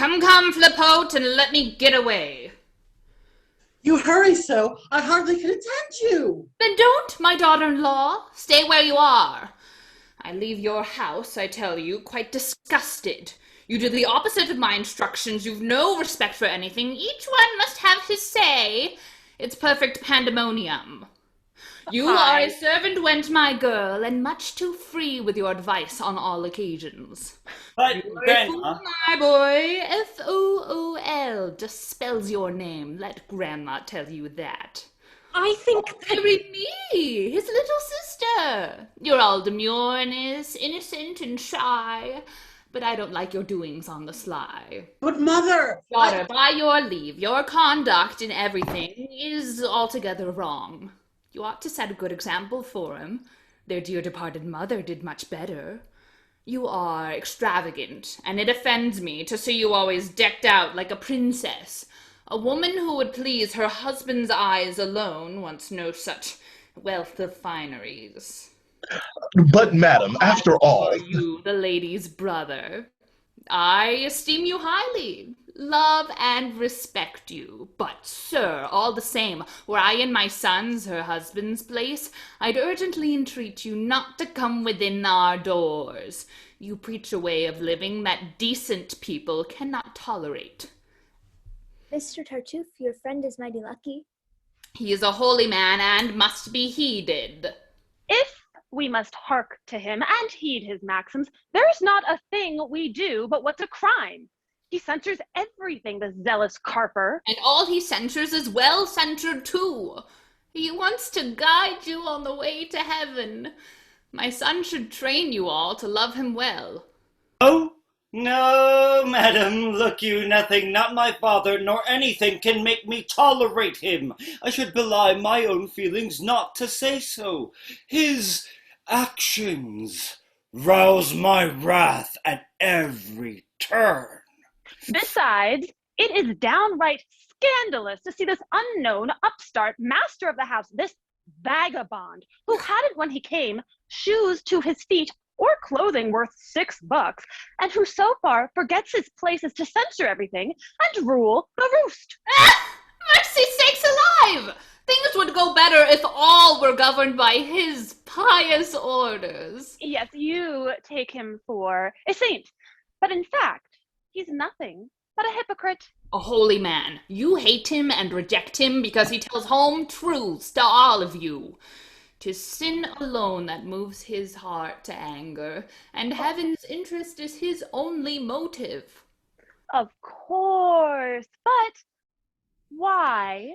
Come, Flipote, and let me get away. You hurry so, I hardly can attend you. Then don't, my daughter-in-law. Stay where you are. I leave your house, I tell you, quite disgusted. You do the opposite of my instructions. You've no respect for anything. Each one must have his say. It's perfect pandemonium. You are a servant wench, my girl, and much too free with your advice on all occasions. But, You're a fool, Grandma, my boy. Fool just spells your name. Let Grandma tell you that. I think that... Marry me, his little sister. You're all demure and innocent and shy, but I don't like your doings on the sly. But Mother... Daughter, by your leave, your conduct in everything is altogether wrong. You ought to set a good example for him. Their dear departed mother did much better. You are extravagant, and it offends me to see you always decked out like a princess. A woman who would please her husband's eyes alone wants no such wealth of fineries. But, madam, after all... Are you the lady's brother? I esteem you highly, love and respect you. But, sir, all the same, were I in my son's, her husband's place, I'd urgently entreat you not to come within our doors. You preach a way of living that decent people cannot tolerate. Mr. Tartuffe, your friend is mighty lucky. He is a holy man and must be heeded. If we must hark to him and heed his maxims, there's not a thing we do but what's a crime. He censures everything, the zealous carper. And all he censures is well censured too. He wants to guide you on the way to heaven. My son should train you all to love him well. oh, no, madam, look you, nothing, not my father, nor anything can make me tolerate him. I should belie my own feelings not to say so. His actions rouse my wrath at every turn. Besides, it is downright scandalous to see this unknown upstart master of the house, this vagabond, who hadn't when he came shoes to his feet or clothing worth $6, and who so far forgets his place is to censor everything and rule the roost. Mercy sakes alive! Things would go better if all were governed by his pious orders. Yes, you take him for a saint, but in fact, he's nothing but a hypocrite. A holy man. You hate him and reject him because he tells home truths to all of you. 'Tis sin alone that moves his heart to anger, and heaven's interest is his only motive. Of course, but why,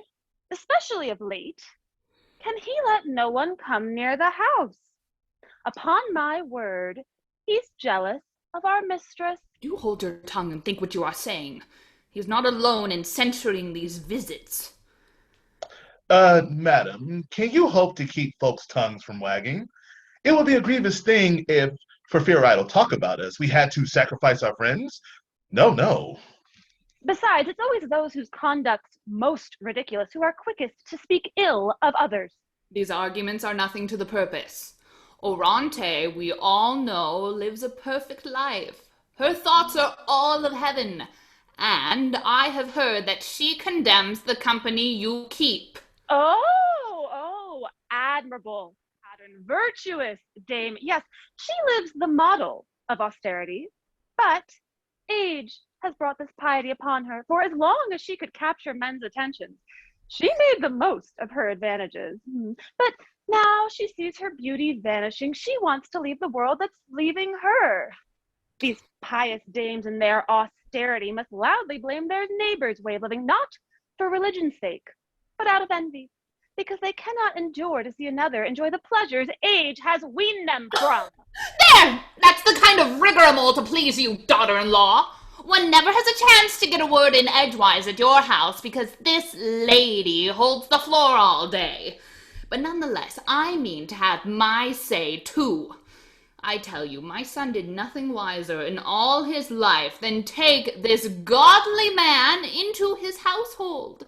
especially of late, can he let no one come near the house? Upon my word, he's jealous of our mistress. Do hold your tongue and think what you are saying. He is not alone in censuring these visits. Madam, can you hope to keep folks' tongues from wagging? It would be a grievous thing if, for fear idle talk about us, we had to sacrifice our friends. No, no. Besides, it's always those whose conduct's most ridiculous who are quickest to speak ill of others. These arguments are nothing to the purpose. Orante, we all know, lives a perfect life. Her thoughts are all of heaven, and I have heard that she condemns the company you keep. Oh, admirable, pattern, virtuous dame. Yes, she lives the model of austerity, but age has brought this piety upon her. For as long as she could capture men's attentions, she made the most of her advantages. But now she sees her beauty vanishing. She wants to leave the world that's leaving her. These pious dames in their austerity must loudly blame their neighbors' way of living, not for religion's sake, but out of envy, because they cannot endure to see another enjoy the pleasures age has weaned them from. There! That's the kind of rigmarole to please you, daughter-in-law. One never has a chance to get a word in edgewise at your house because this lady holds the floor all day. But nonetheless, I mean to have my say, too. I tell you, my son did nothing wiser in all his life than take this godly man into his household.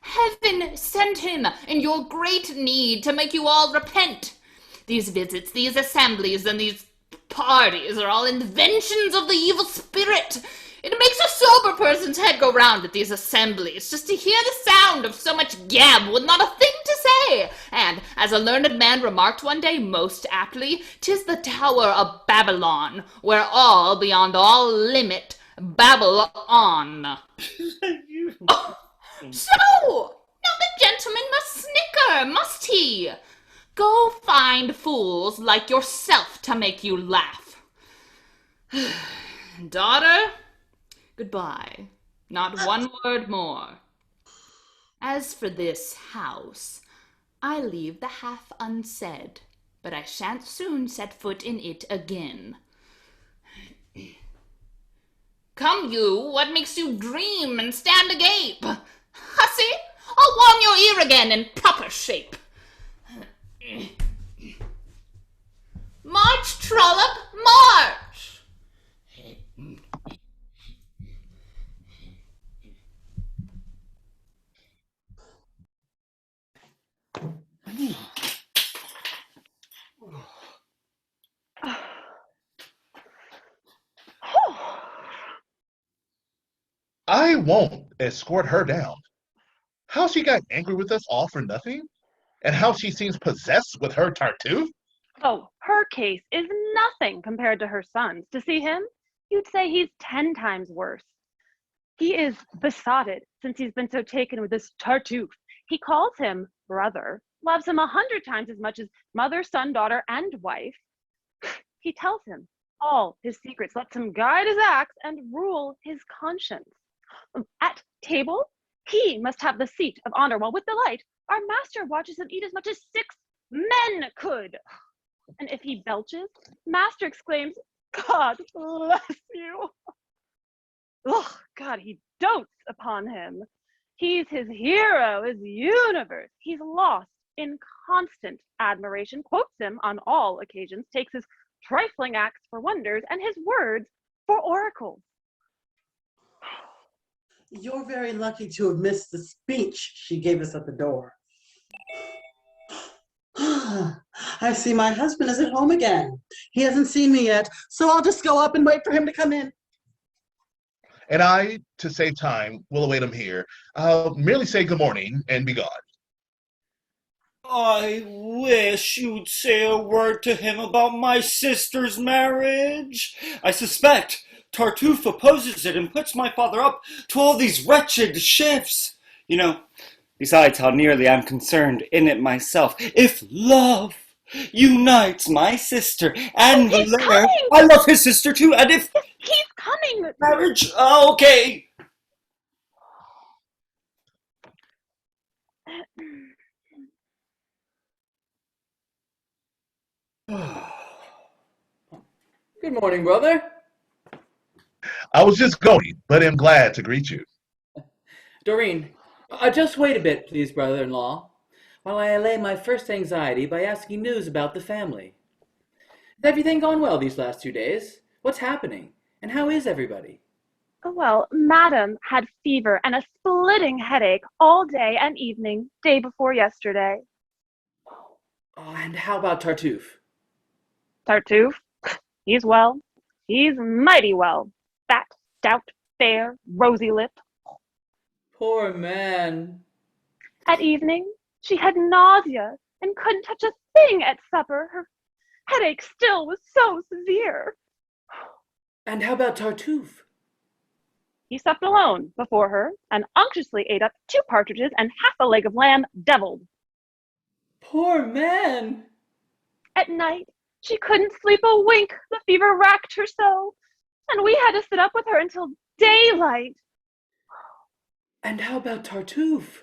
Heaven sent him in your great need to make you all repent. These visits, these assemblies, and these parties are all inventions of the evil spirit. It makes a sober person's head go round at these assemblies, just to hear the sound of so much gab with not a thing to say. And, as a learned man remarked one day most aptly, 'tis the Tower of Babylon, where all, beyond all limit, babble on. So, now the gentleman must snicker, must he? Go find fools like yourself to make you laugh. Daughter, goodbye. Not one word more. As for this house, I leave the half unsaid, but I shan't soon set foot in it again. Come you, what makes you dream and stand agape? Hussy, I'll warm your ear again in proper shape. March, trollop, march! I won't escort her down. How she got angry with us all for nothing? And how she seems possessed with her Tartuffe? Oh, her case is nothing compared to her son's. To see him, you'd say he's 10 times worse. He is besotted since he's been so taken with this Tartuffe. He calls him brother, loves him 100 times as much as mother, son, daughter, and wife. He tells him all his secrets, lets him guide his acts and rule his conscience. At table, he must have the seat of honor, while with delight our master watches him eat as much as 6 men could. And if he belches, master exclaims, God bless you. Oh, God, he dotes upon him. He's his hero, his universe. He's lost in constant admiration, quotes him on all occasions, takes his trifling acts for wonders and his words for oracles. You're very lucky to have missed the speech she gave us at the door. I see my husband is at home again. He hasn't seen me yet, so I'll just go up and wait for him to come in. And I, to save time, will await him here. I'll merely say good morning and be gone. I wish you'd say a word to him about my sister's marriage. I suspect Tartuffe opposes it and puts my father up to all these wretched shifts. Besides how nearly I'm concerned in it myself. If love unites my sister and He's Molière, coming! I love his sister too, and if He's coming! marriage, okay. Good morning, brother. I was just going, but am glad to greet you. Doreen, just wait a bit, please, brother-in-law, while I allay my first anxiety by asking news about the family. Has everything gone well these last 2 days? What's happening? And how is everybody? Well, Madam had fever and a splitting headache all day and evening, day before yesterday. Oh, and how about Tartuffe? Tartuffe, he's well. He's mighty well. Fat, stout, fair, rosy-lipped. Poor man. At evening, she had nausea and couldn't touch a thing at supper. Her headache still was so severe. And how about Tartuffe? He supped alone before her and unctuously ate up 2 partridges and half a leg of lamb deviled. Poor man. At night, she couldn't sleep a wink. The fever racked her so, and we had to sit up with her until daylight. And how about Tartuffe?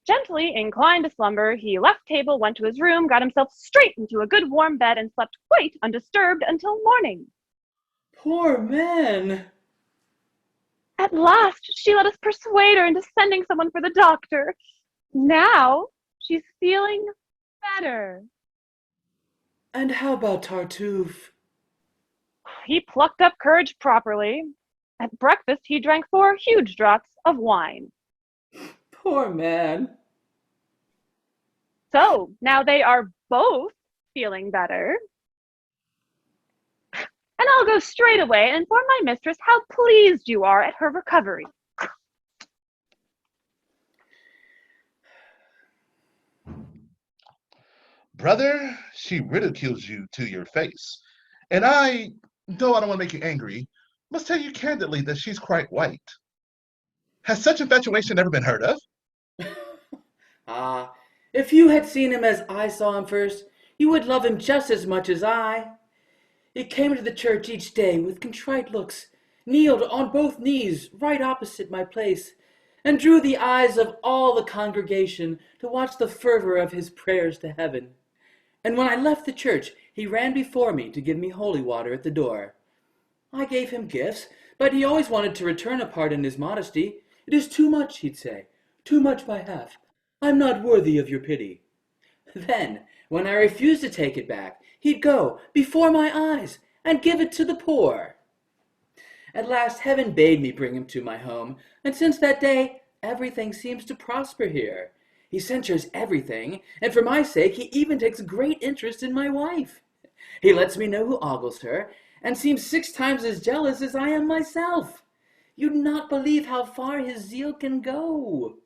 Gently inclined to slumber, he left table, went to his room, got himself straight into a good warm bed, and slept quite undisturbed until morning. Poor man. At last, she let us persuade her into sending someone for the doctor. Now, she's feeling better. And how about Tartuffe? He plucked up courage properly. At breakfast, he drank 4 huge draughts of wine. Poor man. So, now they are both feeling better. And I'll go go straight away and inform my mistress how pleased you are at her recovery. Brother, she ridicules you to your face. And I, though I don't want to make you angry, must tell you candidly that she's quite white. Has such infatuation ever been heard of? Ah, if you had seen him as I saw him first, you would love him just as much as I. He came to the church each day with contrite looks, kneeled on both knees right opposite my place, and drew the eyes of all the congregation to watch the fervor of his prayers to heaven. And when I left the church, he ran before me to give me holy water at the door. I gave him gifts, but he always wanted to return a part in his modesty. It is too much, he'd say, too much by half. I'm not worthy of your pity. Then, when I refused to take it back, he'd go before my eyes and give it to the poor. At last heaven bade me bring him to my home, and since that day everything seems to prosper here. He censures everything, and for my sake he even takes great interest in my wife. He lets me know who ogles her, and seems 6 times as jealous as I am myself. You'd not believe how far his zeal can go.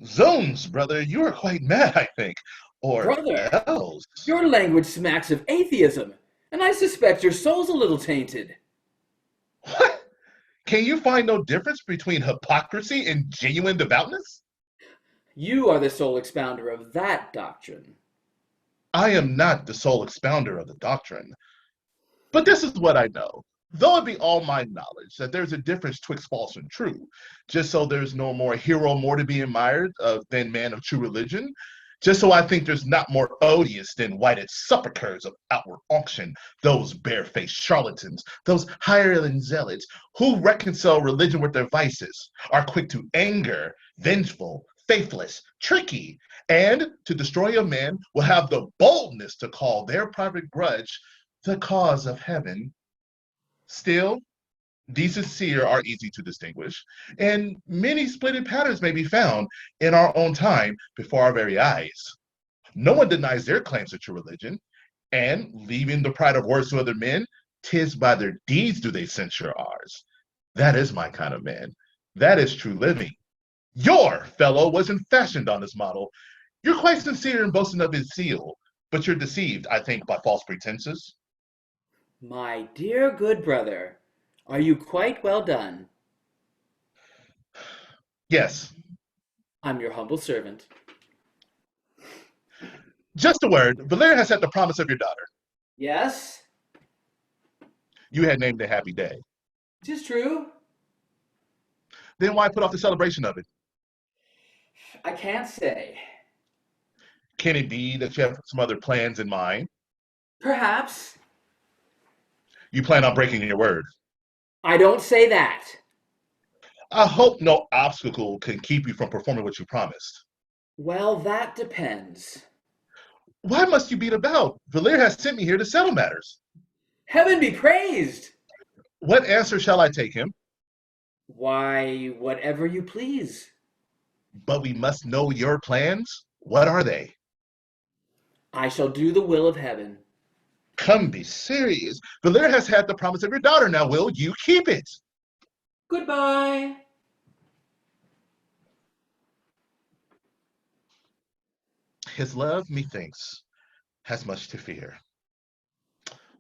Zones, brother, you are quite mad, I think. Or Brother, else. your language smacks of atheism, and I suspect your soul's a little tainted. What? Can you find no difference between hypocrisy and genuine devoutness? You are the sole expounder of that doctrine. I am not the sole expounder of the doctrine. But this is what I know. Though it be all my knowledge that there's a difference twixt false and true, just so there's no more hero more to be admired than man of true religion, just so I think there's not more odious than whited sepulchres of outward unction, those barefaced charlatans, those hireling zealots who reconcile religion with their vices, are quick to anger, vengeful, faithless, tricky, and to destroy a man will have the boldness to call their private grudge the cause of heaven. Still, these sincere are easy to distinguish, and many splitted patterns may be found in our own time before our very eyes. No one denies their claims to true religion, and leaving the pride of words to other men, 'tis by their deeds do they censure ours. That is my kind of man. That is true living. Your fellow wasn't fashioned on this model. You're quite sincere in boasting of his zeal, but you're deceived, I think, by false pretenses. My dear good brother, are you quite well done? Yes, I'm your humble servant. just a word. Valeria has had the promise of your daughter. Yes, You had named a happy day. 'tis true. Then why put off the celebration of it? I can't say. Can it be that you have some other plans in mind? Perhaps. You plan on breaking your word. I don't say that. I hope no obstacle can keep you from performing what you promised. Well, that depends. Why must you beat about? Valeria has sent me here to settle matters. Heaven be praised! What answer shall I take him? Why, whatever you please. But we must know your plans. What are they? I shall do the will of heaven. Come, be serious. Valeria has had the promise of your daughter. Now, will you keep it? Goodbye. His love, methinks, has much to fear.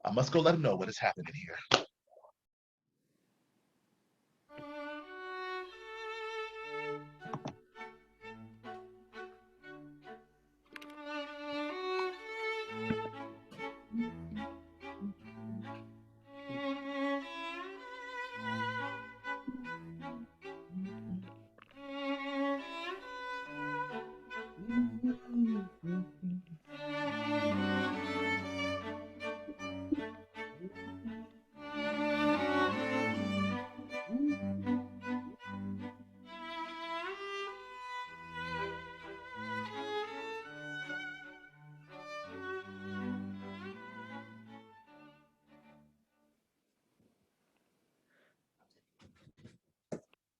I must go let him know what is happening here.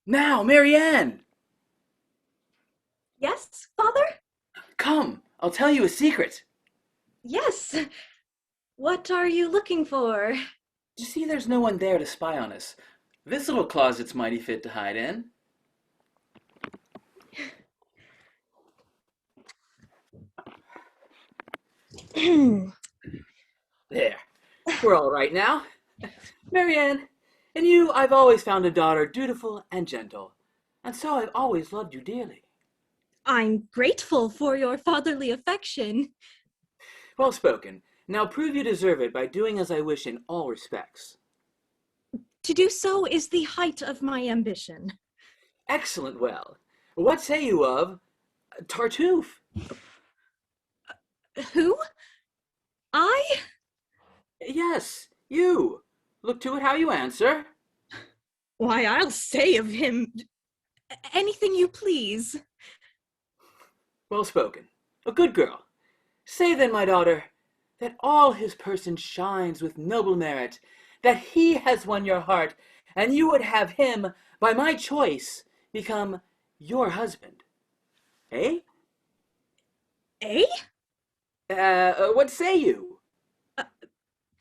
Now, Marianne! Yes, Father? Come, I'll tell you a secret. Yes. What are you looking for? You see, there's no one there to spy on us. This little closet's mighty fit to hide in. There. We're all right now. Marianne, in you I've always found a daughter dutiful and gentle, and so I've always loved you dearly. I'm grateful for your fatherly affection. Well spoken. Now prove you deserve it by doing as I wish in all respects. To do so is the height of my ambition. Excellent. Well, what say you of Tartuffe? Who? I? Yes, you. Look to it how you answer. Why, I'll say of him anything you please. Well spoken. A good girl. Say then, my daughter, that all his person shines with noble merit, that he has won your heart, and you would have him, by my choice, become your husband. Eh? Eh? What say you?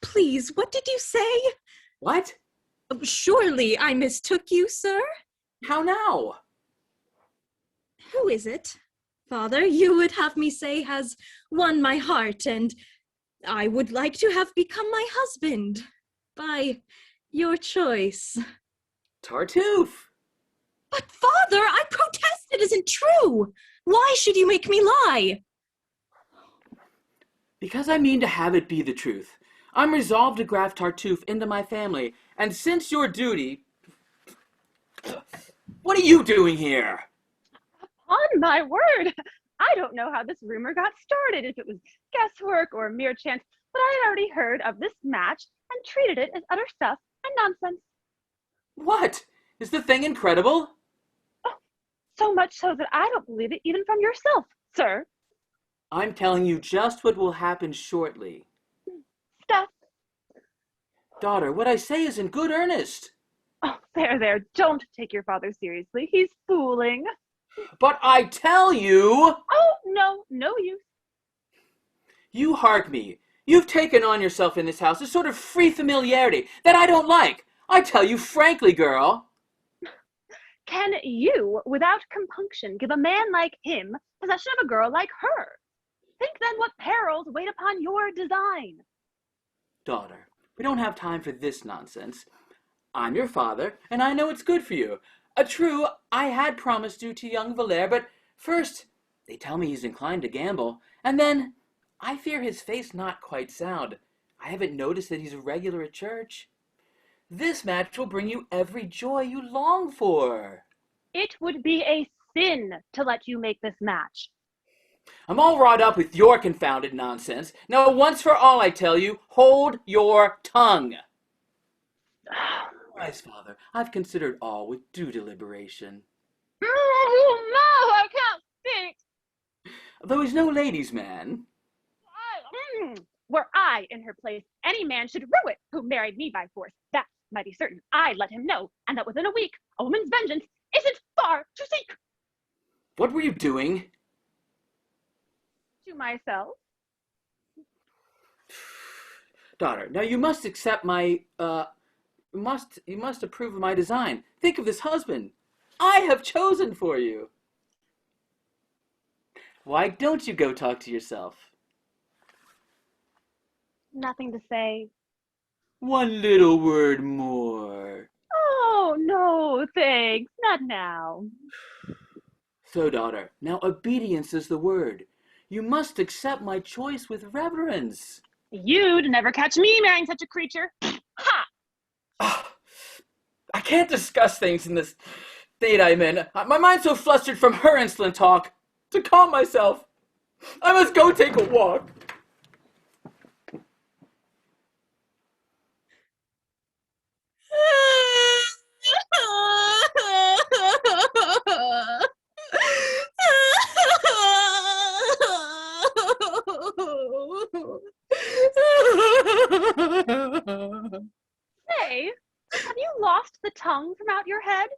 Please, what did you say? What? Surely I mistook you, sir? How now? Who is it, Father, you would have me say has won my heart, and I would like to have become my husband by your choice? Tartuffe. But Father, I protest it isn't true. Why should you make me lie? Because I mean to have it be the truth. I'm resolved to graft Tartuffe into my family, and since your duty... What are you doing here? On my word, I don't know how this rumor got started, if it was guesswork or mere chance, but I had already heard of this match and treated it as utter stuff and nonsense. What? Is the thing incredible? Oh, so much so that I don't believe it even from yourself, sir. I'm telling you just what will happen shortly. Stuff. Daughter, what I say is in good earnest. Oh, there, don't take your father seriously. He's fooling. But I tell you... Oh, no use. You hark me. You've taken on yourself in this house a sort of free familiarity that I don't like. I tell you frankly, girl. Can you, without compunction, give a man like him possession of a girl like her? Think then what perils wait upon your design. Daughter, we don't have time for this nonsense. I'm your father, and I know it's good for you. True, I had promised you to young Valère, but first, they tell me he's inclined to gamble, and then, I fear his face not quite sound. I haven't noticed that he's a regular at church. This match will bring you every joy you long for. It would be a sin to let you make this match. I'm all wrought up with your confounded nonsense. Now, once for all, I tell you, hold your tongue. Wise father, I've considered all with due deliberation. Oh, no, I can't speak. Though he's no ladies' man. Were I in her place, any man should rue it who married me by force. That's mighty certain. I'd let him know, and that within a week, a woman's vengeance isn't far to seek. What were you doing? To myself. Daughter, now you must accept my, you must approve of my design. Think of this husband I have chosen for you. Why don't you go talk to yourself? Nothing to say. One little word more. Oh, no, thanks. Not now. So, daughter, now obedience is the word. You must accept my choice with reverence. You'd never catch me marrying such a creature. Ha! Oh, I can't discuss things in this state I'm in. My mind's so flustered from her insolent talk. To calm myself, I must go take a walk. Say, have you lost the tongue from out your head?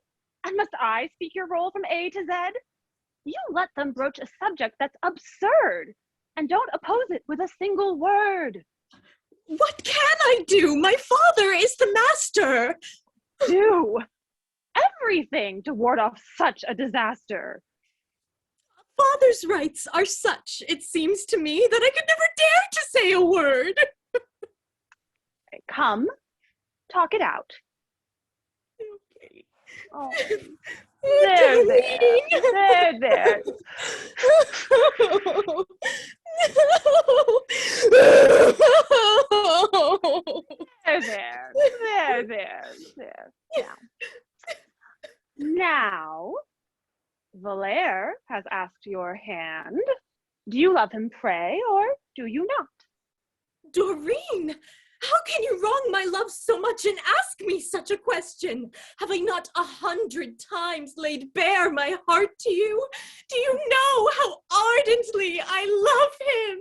And must I speak your role from A to Z? You let them broach a subject that's absurd, and don't oppose it with a single word. What can I do? My father is the master. Do everything to ward off such a disaster. Father's rights are such, it seems to me, that I could never dare to say a word. Come, talk it out. Okay. Oh, there. There. Now, Valere has asked your hand. Do you love him, pray, or do you not? Doreen, how can you wrong my love so much and ask me such a question? Have I not 100 times laid bare my heart to you? Do you know how ardently I love him?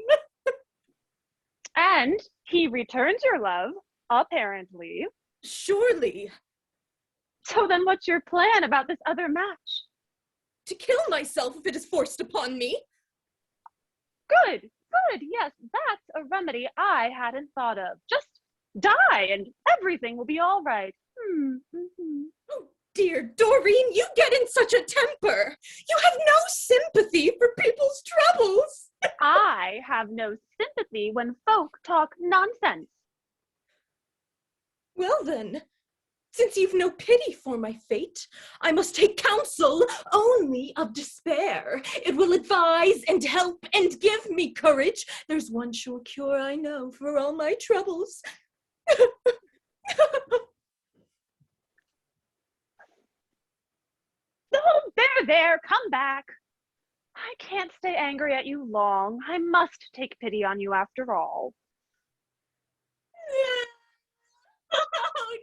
And he returns your love, apparently. Surely. So then what's your plan about this other match? To kill myself if it is forced upon me. Good. Yes, that's a remedy I hadn't thought of. Just die and everything will be all right. Oh, dear Doreen, you get in such a temper. You have no sympathy for people's troubles. I have no sympathy when folk talk nonsense. Well then, since you've no pity for my fate, I must take counsel only of despair. It will advise and help and give me courage. There's one sure cure I know for all my troubles. Oh, there, come back. I can't stay angry at you long. I must take pity on you after all.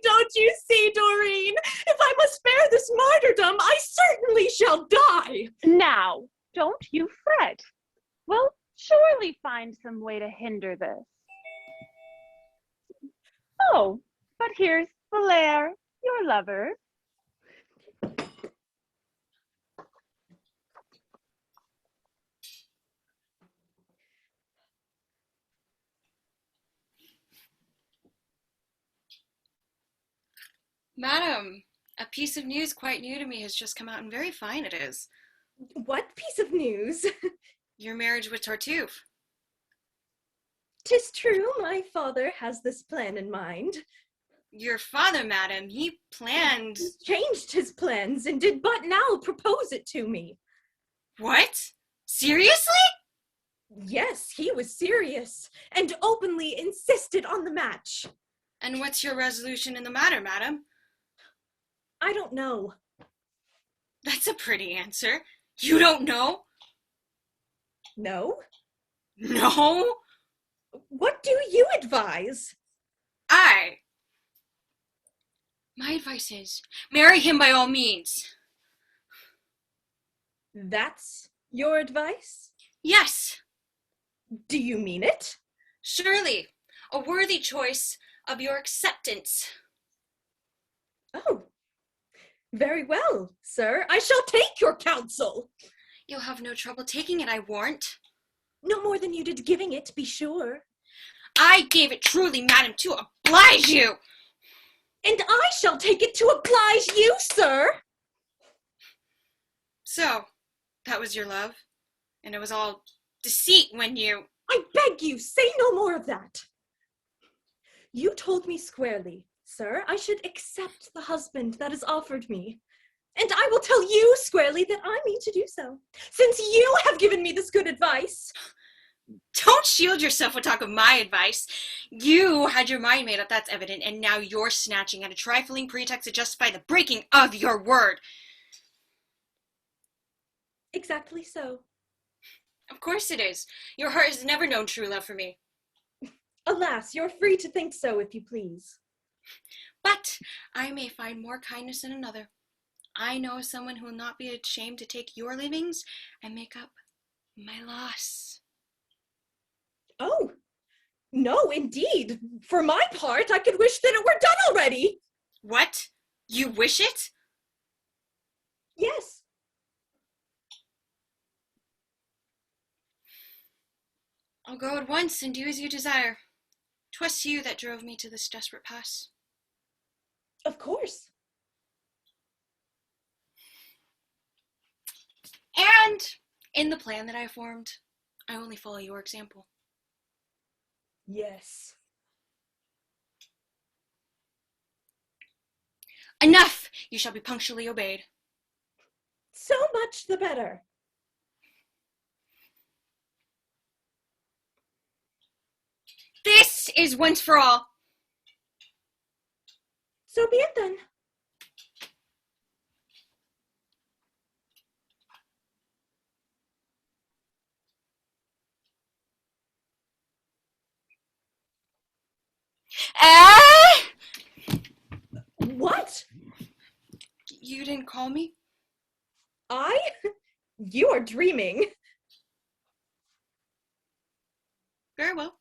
Don't you see, Doreen? If I must bear this martyrdom, I certainly shall die. Now, don't you fret. We'll surely find some way to hinder this. Oh, but here's Valere, your lover. Madam, a piece of news quite new to me has just come out, and very fine it is. What piece of news? Your marriage with Tartuffe. 'Tis true, my father has this plan in mind. Your father, madam, he planned... He changed his plans and did but now propose it to me. What? Seriously? Yes, he was serious and openly insisted on the match. And what's your resolution in the matter, madam? I don't know. That's a pretty answer. You don't know? No? No? What do you advise? My advice is, marry him by all means. That's your advice? Yes. Do you mean it? Surely, a worthy choice of your acceptance. Oh, very well, sir. I shall take your counsel. You'll have no trouble taking it, I warrant. No more than you did giving it, be sure. I gave it truly, madam, to oblige you. And I shall take it to oblige you, sir. So, that was your love? And it was all deceit when you... I beg you, say no more of that. You told me squarely, sir, I should accept the husband that is offered me. And I will tell you squarely that I mean to do so, since you have given me this good advice. Don't shield yourself with talk of my advice. You had your mind made up, that's evident, and now you're snatching at a trifling pretext to justify the breaking of your word. Exactly so. Of course it is. Your heart has never known true love for me. Alas, you're free to think so if you please. But I may find more kindness in another. I know someone who will not be ashamed to take your leavings and make up my loss. Oh, no, indeed. For my part, I could wish that it were done already. What? You wish it? Yes. I'll go at once and do as you desire. 'Twas you that drove me to this desperate pass. Of course. And in the plan that I formed, I only follow your example. Yes. Enough! You shall be punctually obeyed. So much the better. This is once for all. So be it then. Ah! What? You didn't call me? I? You are dreaming. Very well.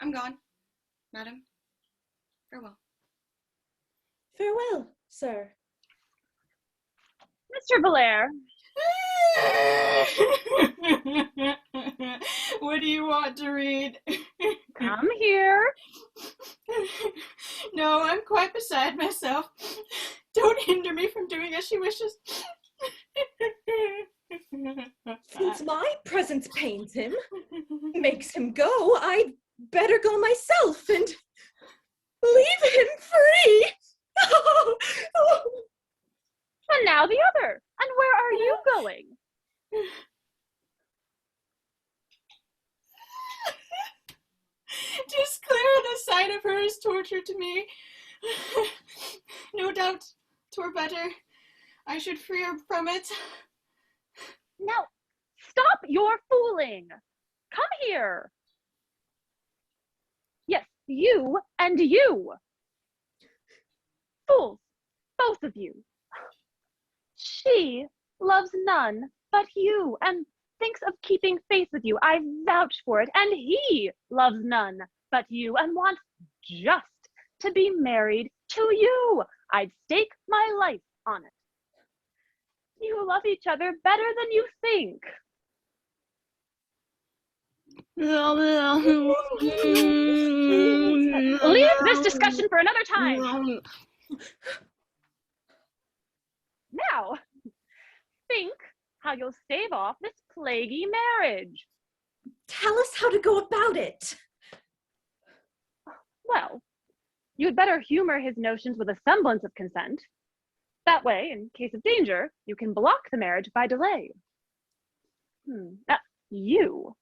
I'm gone, madam. Farewell. Farewell, sir. Mr. Molière, What do you want to read? come here. No, I'm quite beside myself. Don't hinder me from doing as she wishes. Since my presence pains him, makes him go, I'd better go myself and leave him free. And now the other. And where are you going? Just clear the sight of her is torture to me. No doubt 'twere better I should free her from it. Now, stop your fooling. Come here. Yes, you and you. Fools, both of you. She loves none but you and thinks of keeping faith with you. I vouch for it. And he loves none but you and wants just to be married to you. I'd stake my life on it. You love each other better than you think. Leave this discussion for another time. Now, think how you'll stave off this plaguey marriage. Tell us how to go about it. Well, you'd better humor his notions with a semblance of consent. That way, in case of danger, you can block the marriage by delay. Now, you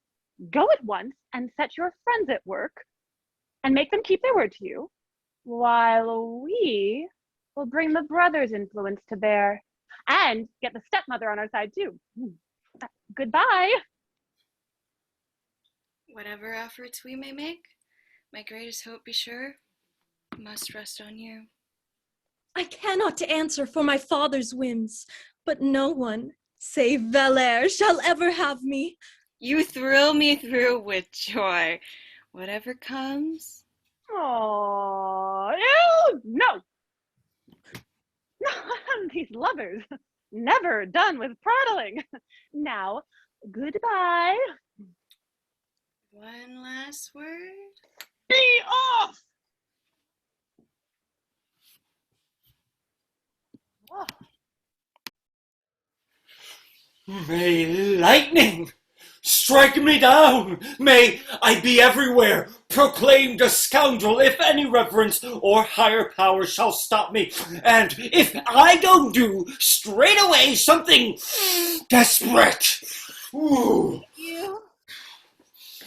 go at once and set your friends at work and make them keep their word to you, while we will bring the brother's influence to bear and get the stepmother on our side too. Goodbye. Whatever efforts we may make, my greatest hope, be sure, must rest on you. I cannot answer for my father's whims, but no one, save Valere, shall ever have me. You thrill me through with joy. Whatever comes. Oh, ew, no. These lovers, never done with prattling. Now, goodbye. One last word. Be off! Oh. May lightning strike me down! May I be everywhere proclaimed a scoundrel if any reverence or higher power shall stop me, and if I don't do straight away something desperate. Ooh. You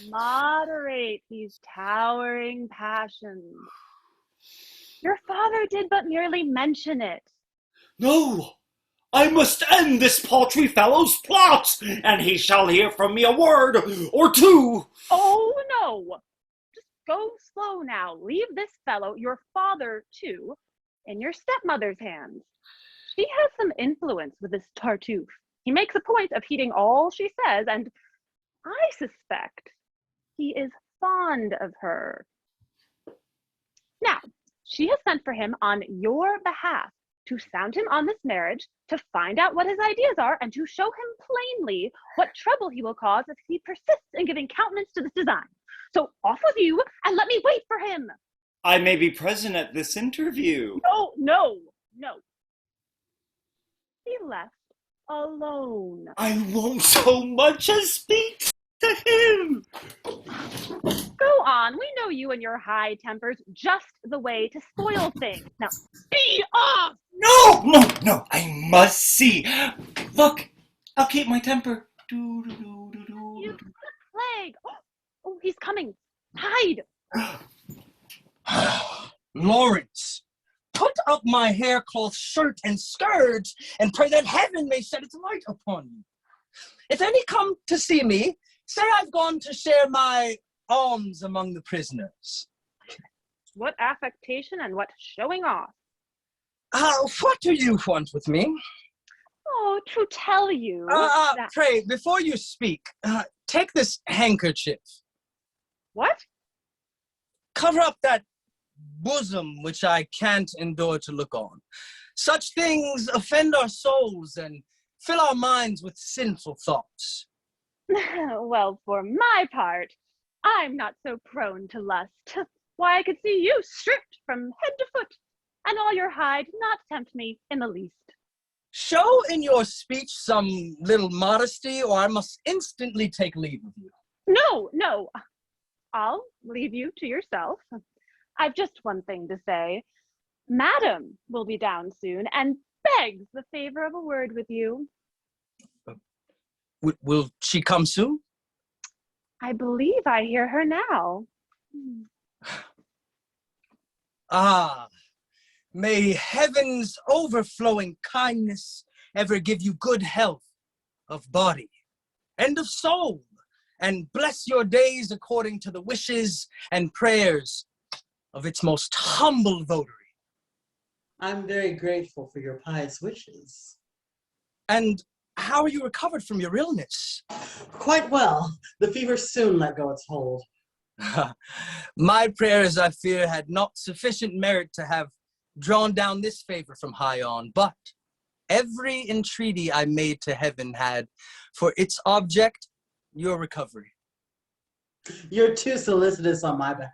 moderate these towering passions. Your father did but merely mention it. No, I must end this paltry fellow's plot, and he shall hear from me a word or two. Oh, no. Just go slow now. Leave this fellow, your father too, in your stepmother's hands. She has some influence with this Tartuffe. He makes a point of heeding all she says, and I suspect he is fond of her. Now, she has sent for him on your behalf to sound him on this marriage, to find out what his ideas are, and to show him plainly what trouble he will cause if he persists in giving countenance to this design. So off with you and let me wait for him. I may be present at this interview. No. Be left alone. I won't so much as speak to him. Go on. We know you and your high tempers just the way to spoil things. Now, be off! No, I must see. Look, I'll keep my temper. You plague! Oh, he's coming. Hide! Lawrence, put up my haircloth shirt and scourge, and pray that heaven may shed its light upon you. If any come to see me, say I've gone to share my alms among the prisoners. What affectation and what showing off? What do you want with me? Oh, to tell you that... Pray, before you speak, take this handkerchief. What? Cover up that bosom which I can't endure to look on. Such things offend our souls and fill our minds with sinful thoughts. Well, for my part, I'm not so prone to lust. Why, I could see you stripped from head to foot, and all your hide not tempt me in the least. Show in your speech some little modesty, or I must instantly take leave of you. No. I'll leave you to yourself. I've just one thing to say. Madam will be down soon and begs the favor of a word with you. Will she come soon? I believe I hear her now. May heaven's overflowing kindness ever give you good health of body and of soul, and bless your days according to the wishes and prayers of its most humble votary. I'm very grateful for your pious wishes. And how are you recovered from your illness? Quite well. The fever soon let go its hold. My prayers, I fear, had not sufficient merit to have drawn down this favor from high on, but every entreaty I made to heaven had for its object your recovery. You're too solicitous on my behalf.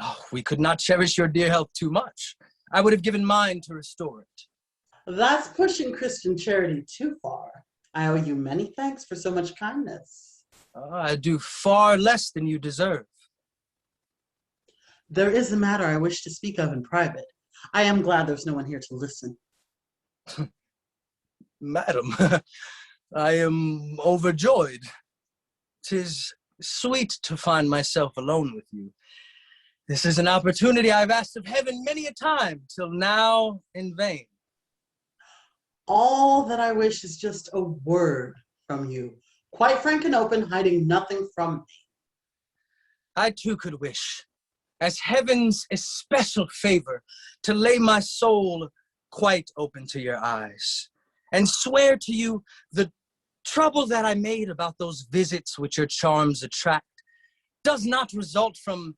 Oh, we could not cherish your dear health too much. I would have given mine to restore it. That's pushing Christian charity too far. I owe you many thanks for so much kindness. I do far less than you deserve. There is a matter I wish to speak of in private. I am glad there's no one here to listen. Madam, I am overjoyed. 'Tis sweet to find myself alone with you. This is an opportunity I've asked of heaven many a time, till now in vain. All that I wish is just a word from you, quite frank and open, hiding nothing from me. I too could wish, as heaven's especial favor, to lay my soul quite open to your eyes, and swear to you the trouble that I made about those visits which your charms attract does not result from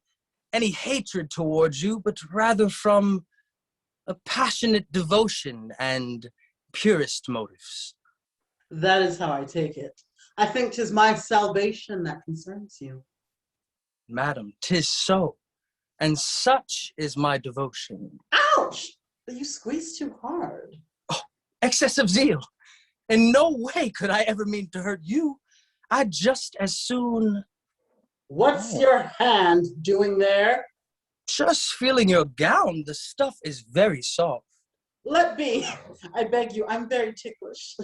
any hatred towards you, but rather from a passionate devotion and purest motives. That is how I take it. I think 'tis my salvation that concerns you. Madam, 'tis so, and such is my devotion. Ouch! You squeeze too hard. Oh, excess of zeal. In no way could I ever mean to hurt you. I'd just as soon... What's your hand doing there? Just feeling your gown. The stuff is very soft. Let be. I beg you, I'm very ticklish.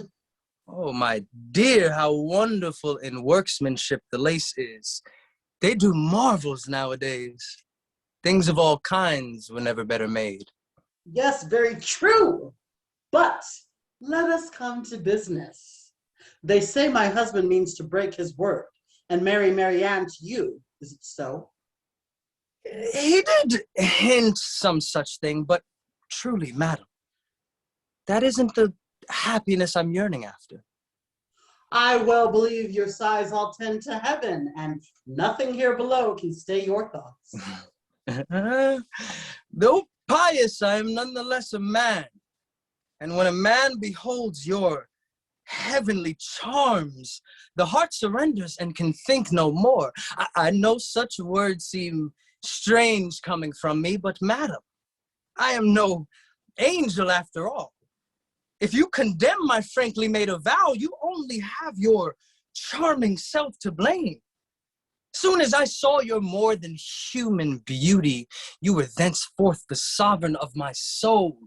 Oh, my dear, how wonderful in workmanship the lace is. They do marvels nowadays. Things of all kinds were never better made. Yes, very true. But let us come to business. They say my husband means to break his word and marry Marianne to you. Is it so? He did hint some such thing, but truly, madam, that isn't the happiness I'm yearning after. I well believe your sighs all tend to heaven, and nothing here below can stay your thoughts. Though pious, I am nonetheless a man. And when a man beholds your heavenly charms, the heart surrenders and can think no more. I know such words seem strange coming from me, but madam, I am no angel after all. If you condemn my frankly made avow, you only have your charming self to blame. Soon as I saw your more than human beauty, you were thenceforth the sovereign of my soul.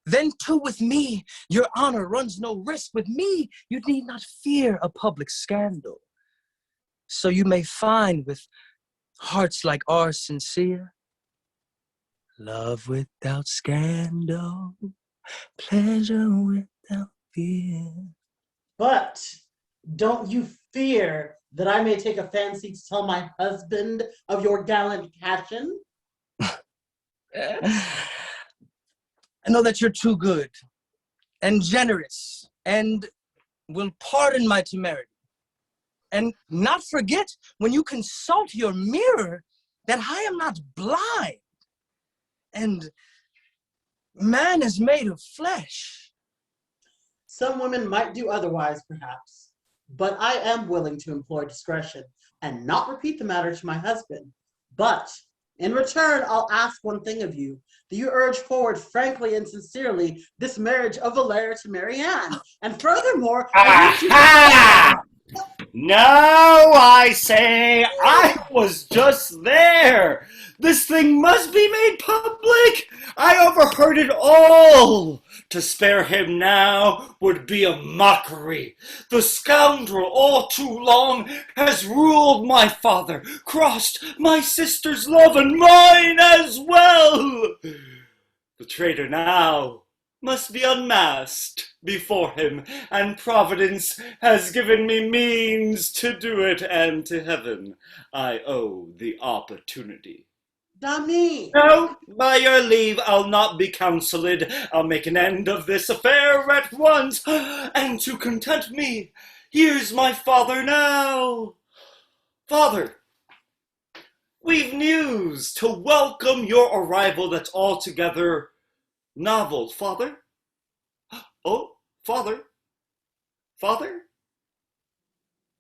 Then too with me, your honor runs no risk. With me, you need not fear a public scandal. So you may find with hearts like ours sincere, love without scandal, pleasure without fear. But don't you fear that I may take a fancy to tell my husband of your gallant passion? I know that you're too good and generous and will pardon my temerity. And not forget, when you consult your mirror, that I am not blind. And man is made of flesh. Some women might do otherwise, perhaps, but I am willing to employ discretion and not repeat the matter to my husband. But in return, I'll ask one thing of you. Do you urge forward frankly and sincerely this marriage of Molière to Marianne? And furthermore, Aha! No, I say, I was just there. This thing must be made public. I overheard it all. To spare him now would be a mockery. The scoundrel all too long has ruled my father, crossed my sister's love and mine as well. The traitor now must be unmasked before him, and Providence has given me means to do it, and to heaven I owe the opportunity. Dami! No, by your leave, I'll not be counselled. I'll make an end of this affair at once, and to content me, here's my father now. Father, we've news to welcome your arrival that's altogether novel, Father. Oh, Father.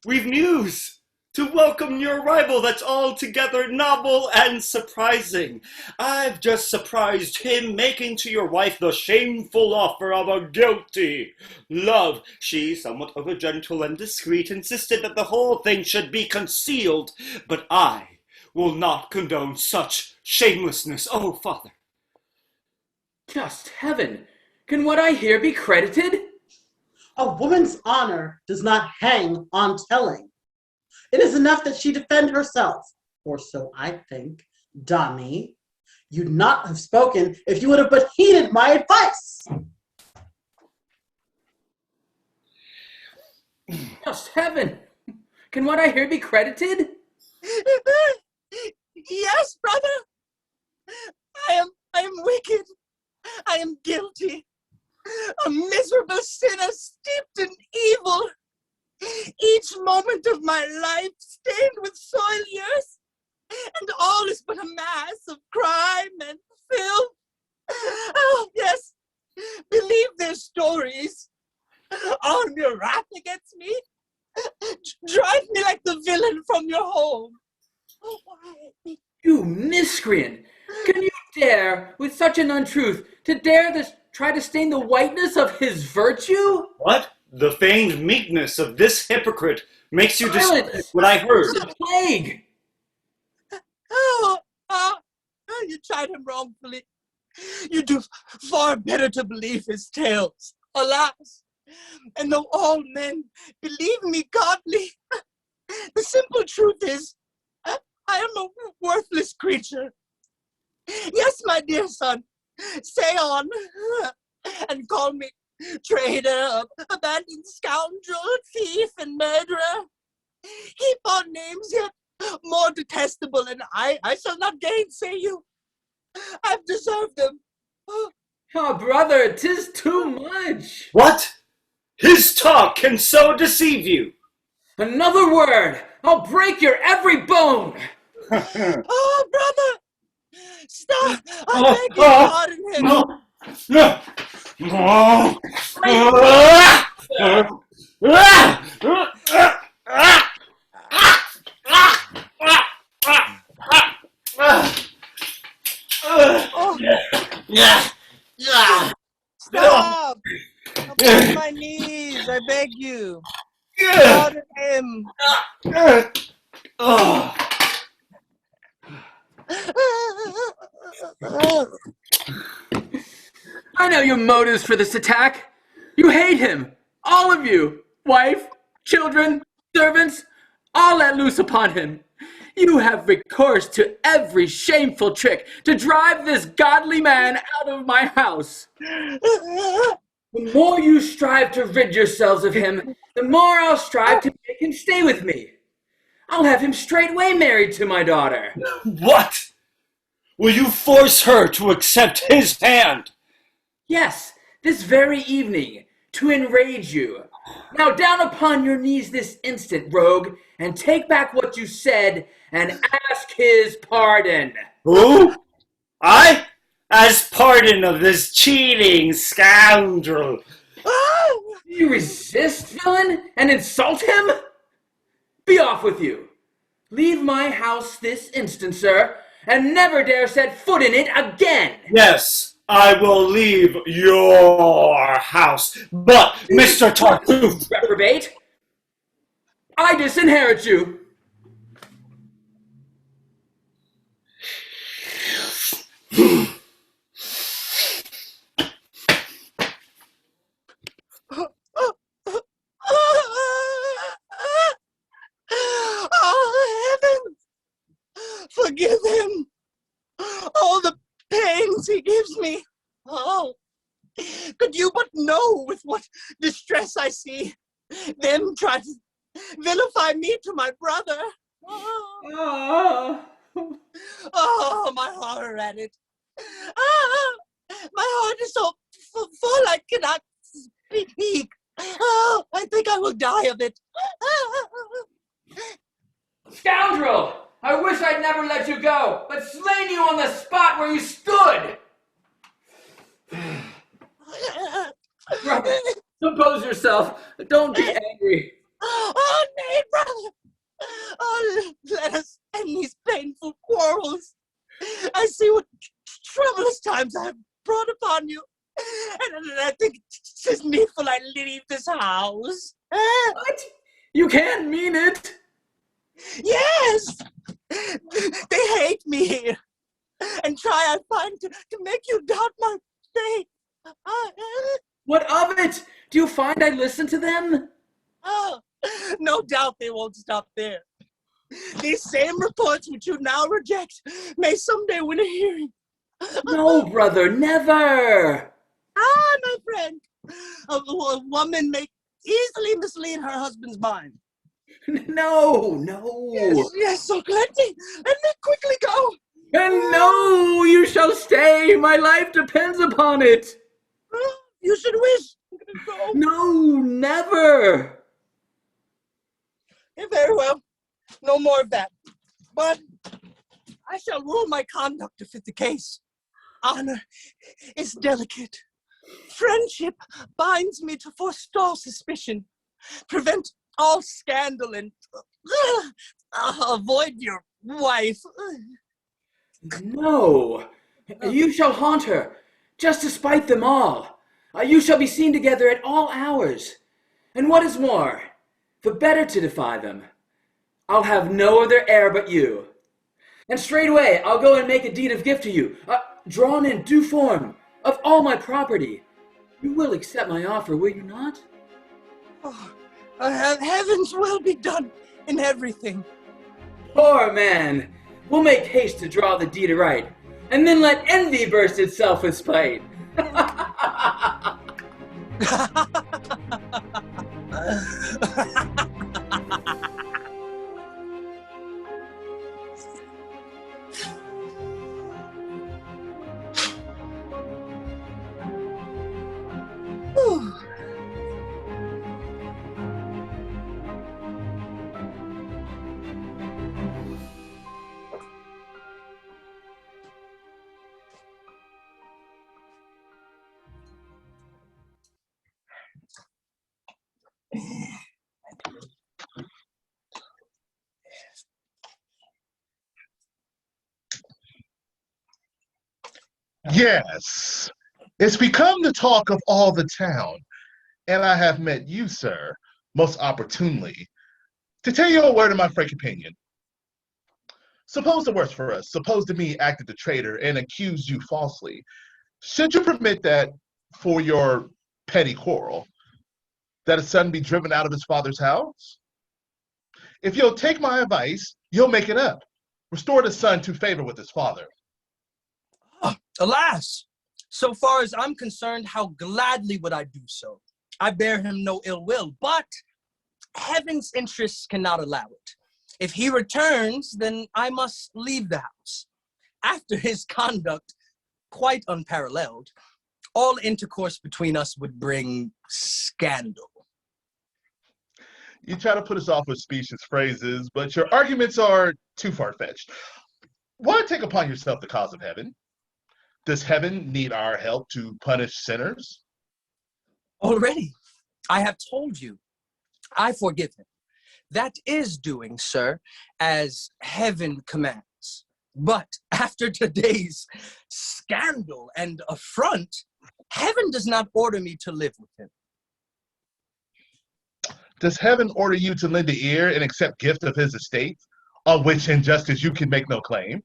We've news to welcome your arrival that's altogether novel and surprising. I've just surprised him making to your wife the shameful offer of a guilty love. She, somewhat over gentle and discreet, insisted that the whole thing should be concealed, but I will not condone such shamelessness. Oh, Father. Just heaven! Can what I hear be credited? A woman's honor does not hang on telling. It is enough that she defend herself, or so I think. Dami, you'd not have spoken if you would have but heeded my advice. Just heaven! Can what I hear be credited? Yes, brother. I am wicked. I am guilty. A miserable sinner steeped in evil. Each moment of my life stained with soiled years, and all is but a mass of crime and filth. Oh, yes, believe their stories. Arm your wrath against me. Drive me like the villain from your home. Oh, why? You miscreant! Can you dare, with such an untruth, to dare this try to stain the whiteness of his virtue? What? The feigned meekness of this hypocrite makes you Silence! what I heard. It's a plague! Oh, you tried him wrongfully. You do far better to believe his tales. Alas, and though all men believe me godly, the simple truth is, I am a worthless creature. Yes, my dear son, say on, and call me traitor, abandoned scoundrel, thief, and murderer. Heap on names yet more detestable, and I shall not gainsay you. I've deserved them. Oh, brother, 'tis too much. What? His talk can so deceive you. Another word, I'll break your every bone. Oh, brother, stop! I beg you, pardon him. Stop! Upon my knees, I beg you. Pardon him. I know your motives for this attack. You hate him. All of you. Wife, children, servants, all let loose upon him. You have recourse to every shameful trick to drive this godly man out of my house. The more you strive to rid yourselves of him, the more I'll strive to make him stay with me. I'll have him straightway married to my daughter. What? Will you force her to accept his hand? Yes, this very evening, to enrage you. Now down upon your knees this instant, rogue, and take back what you said and ask his pardon. Who? I? As pardon of this cheating scoundrel. Do you resist, villain, and insult him? Be off with you. Leave my house this instant, sir, and never dare set foot in it again. Yes, I will leave your house. But, Mr. Tartuffe... Reprobate, I disinherit you. Oh, heavens! Forgive him! All the pains he gives me! Oh, could you but know with what distress I see them try to vilify me to my brother! Oh, my horror at it! My heart is so full I cannot speak! Oh, I think I will die of it! Scoundrel! I wish I'd never let you go, but slain you on the spot where you stood! Brother, compose yourself. Don't be angry. Oh, nay, brother! Oh, let us end these painful quarrels. I see what troublous times I have brought upon you, and I think 'tis needful I leave this house. What? You can't mean it. Yes! They hate me here, and try I find to make you doubt my faith. What of it? Do you find I listen to them? Oh, no doubt they won't stop there. These same reports which you now reject may someday win a hearing. No, brother, never. Ah, my friend, a woman may easily mislead her husband's mind. No. Yes, so let me quickly go. And no, you shall stay. My life depends upon it. You should wish. Go. No, never. Yeah, very well. No more of that. But I shall rule my conduct to fit the case. Honor is delicate. Friendship binds me to forestall suspicion, prevent all scandal, and avoid your wife. No, you shall haunt her, just to spite them all. You shall be seen together at all hours. And what is more, the better to defy them, I'll have no other heir but you. And straightway I'll go and make a deed of gift to you, drawn in due form, of all my property. You will accept my offer, will you not? Oh, heaven's will be done in everything. Poor man! We'll make haste to draw the deed aright, and then let envy burst itself with spite. Yes, it's become the talk of all the town, and I have met you, sir, most opportunely, to tell you a word of my frank opinion. Suppose the worst for us. Suppose that me acted the traitor and accused you falsely. Should you permit that for your petty quarrel, that a son be driven out of his father's house? If you'll take my advice, you'll make it up. Restore the son to favor with his father. Alas, so far as I'm concerned, how gladly would I do so. I bear him no ill will, but heaven's interests cannot allow it. If he returns, then I must leave the house. After his conduct, quite unparalleled, all intercourse between us would bring scandal. You try to put us off with specious phrases, but your arguments are too far-fetched. Why take upon yourself the cause of heaven? Does heaven need our help to punish sinners? Already, I have told you, I forgive him. That is doing, sir, as heaven commands. But after today's scandal and affront, heaven does not order me to live with him. Does heaven order you to lend an ear and accept gift of his estate, on which injustice you can make no claim?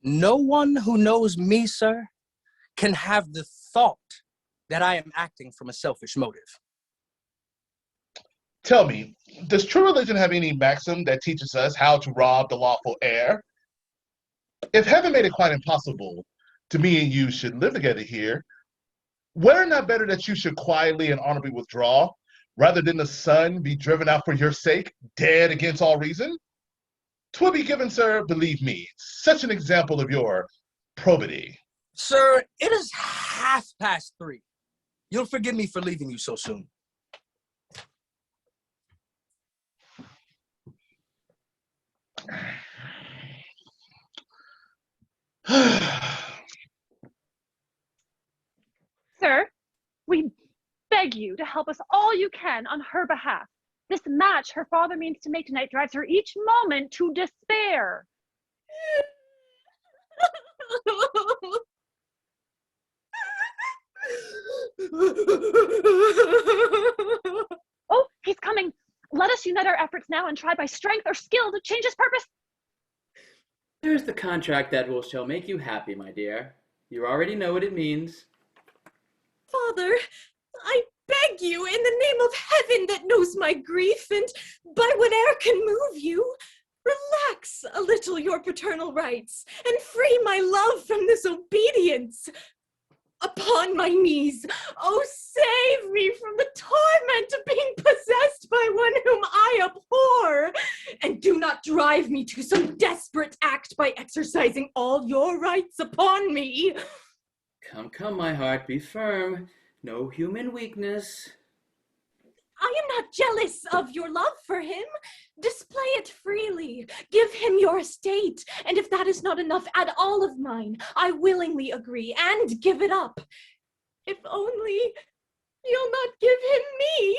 No one who knows me, sir, can have the thought that I am acting from a selfish motive. Tell me, does true religion have any maxim that teaches us how to rob the lawful heir? If heaven made it quite impossible to me and you should live together here, were it not better that you should quietly and honorably withdraw, rather than the son be driven out for your sake, dead against all reason? 'Twill be given, sir, believe me, such an example of your probity. Sir, it is 3:30. You'll forgive me for leaving you so soon. Sir, we beg you to help us all you can on her behalf. This match her father means to make tonight drives her each moment to despair. Oh, he's coming. Let us unite our efforts now and try by strength or skill to change his purpose. Here's the contract that shall make you happy, my dear. You already know what it means. Father, I beg you, in the name of heaven that knows my grief, and by whate'er can move you, relax a little your paternal rights, and free my love from this obedience. Upon my knees, oh, save me from the torment of being possessed by one whom I abhor, and do not drive me to some desperate act by exercising all your rights upon me. Come, come, my heart, be firm. No human weakness. I am not jealous of your love for him. Display it freely. Give him your estate, and if that is not enough, add all of mine. I willingly agree and give it up. If only you'll not give him me,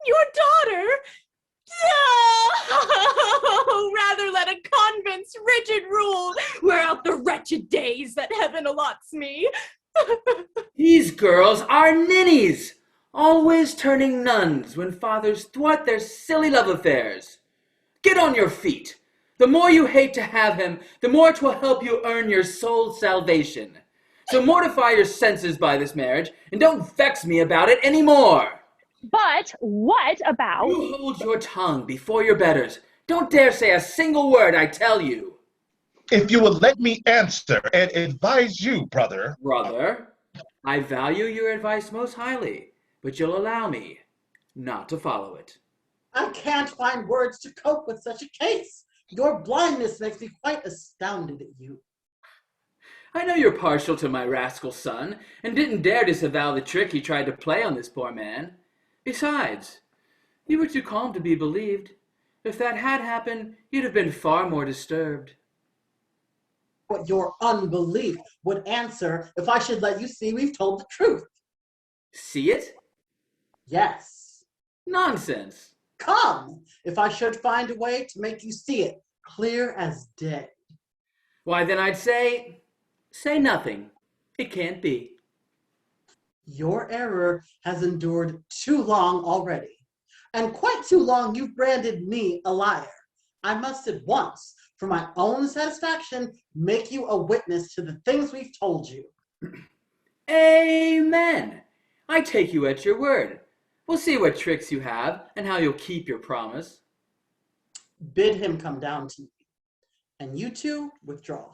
your daughter. Oh, rather let a convent's rigid rule wear out the wretched days that heaven allots me. These girls are ninnies, always turning nuns when fathers thwart their silly love affairs. Get on your feet. The more you hate to have him, the more 'twill help you earn your soul's salvation. So mortify your senses by this marriage, and don't vex me about it any more. But what about... You hold your tongue before your betters. Don't dare say a single word, I tell you. If you would let me answer and advise you, brother. Brother, I value your advice most highly, but you'll allow me not to follow it. I can't find words to cope with such a case. Your blindness makes me quite astounded at you. I know you're partial to my rascal son, and didn't dare disavow the trick he tried to play on this poor man. Besides, you were too calm to be believed. If that had happened, you'd have been far more disturbed. What your unbelief would answer if I should let you see we've told the truth. See it? Yes. Nonsense. Come, if I should find a way to make you see it clear as day. Why, then I'd say nothing. It can't be. Your error has endured too long already, and quite too long you've branded me a liar. I must at once, for my own satisfaction, make you a witness to the things we've told you. Amen. I take you at your word. We'll see what tricks you have and how you'll keep your promise. Bid him come down to me, and you two withdraw.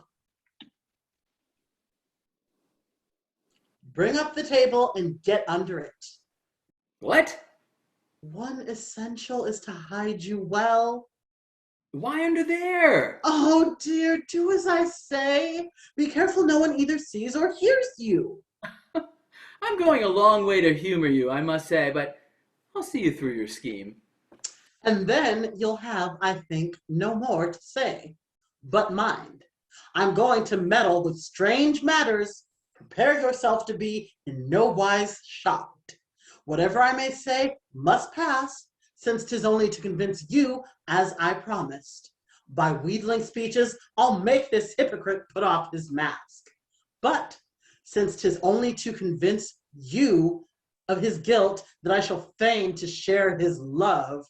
Bring up the table and get under it. What? One essential is to hide you well. Why under there? Oh dear, do as I say. Be careful no one either sees or hears you. I'm going a long way to humor you, I must say, but I'll see you through your scheme. And then you'll have, I think, no more to say. But mind, I'm going to meddle with strange matters. Prepare yourself to be in no wise shocked. Whatever I may say must pass, since 'tis only to convince you, as I promised. By wheedling speeches, I'll make this hypocrite put off his mask. But since 'tis only to convince you of his guilt that I shall feign to share his love,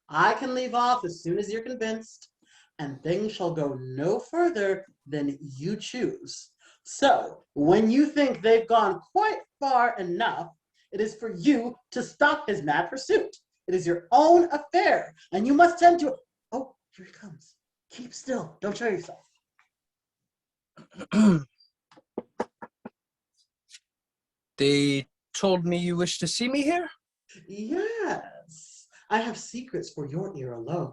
I can leave off as soon as you're convinced, and things shall go no further than you choose. So, when you think they've gone quite far enough, it is for you to stop his mad pursuit. It is your own affair, and you must tend to it. Oh, here he comes. Keep still. Don't show yourself. They told me you wish to see me here? Yes, I have secrets for your ear alone.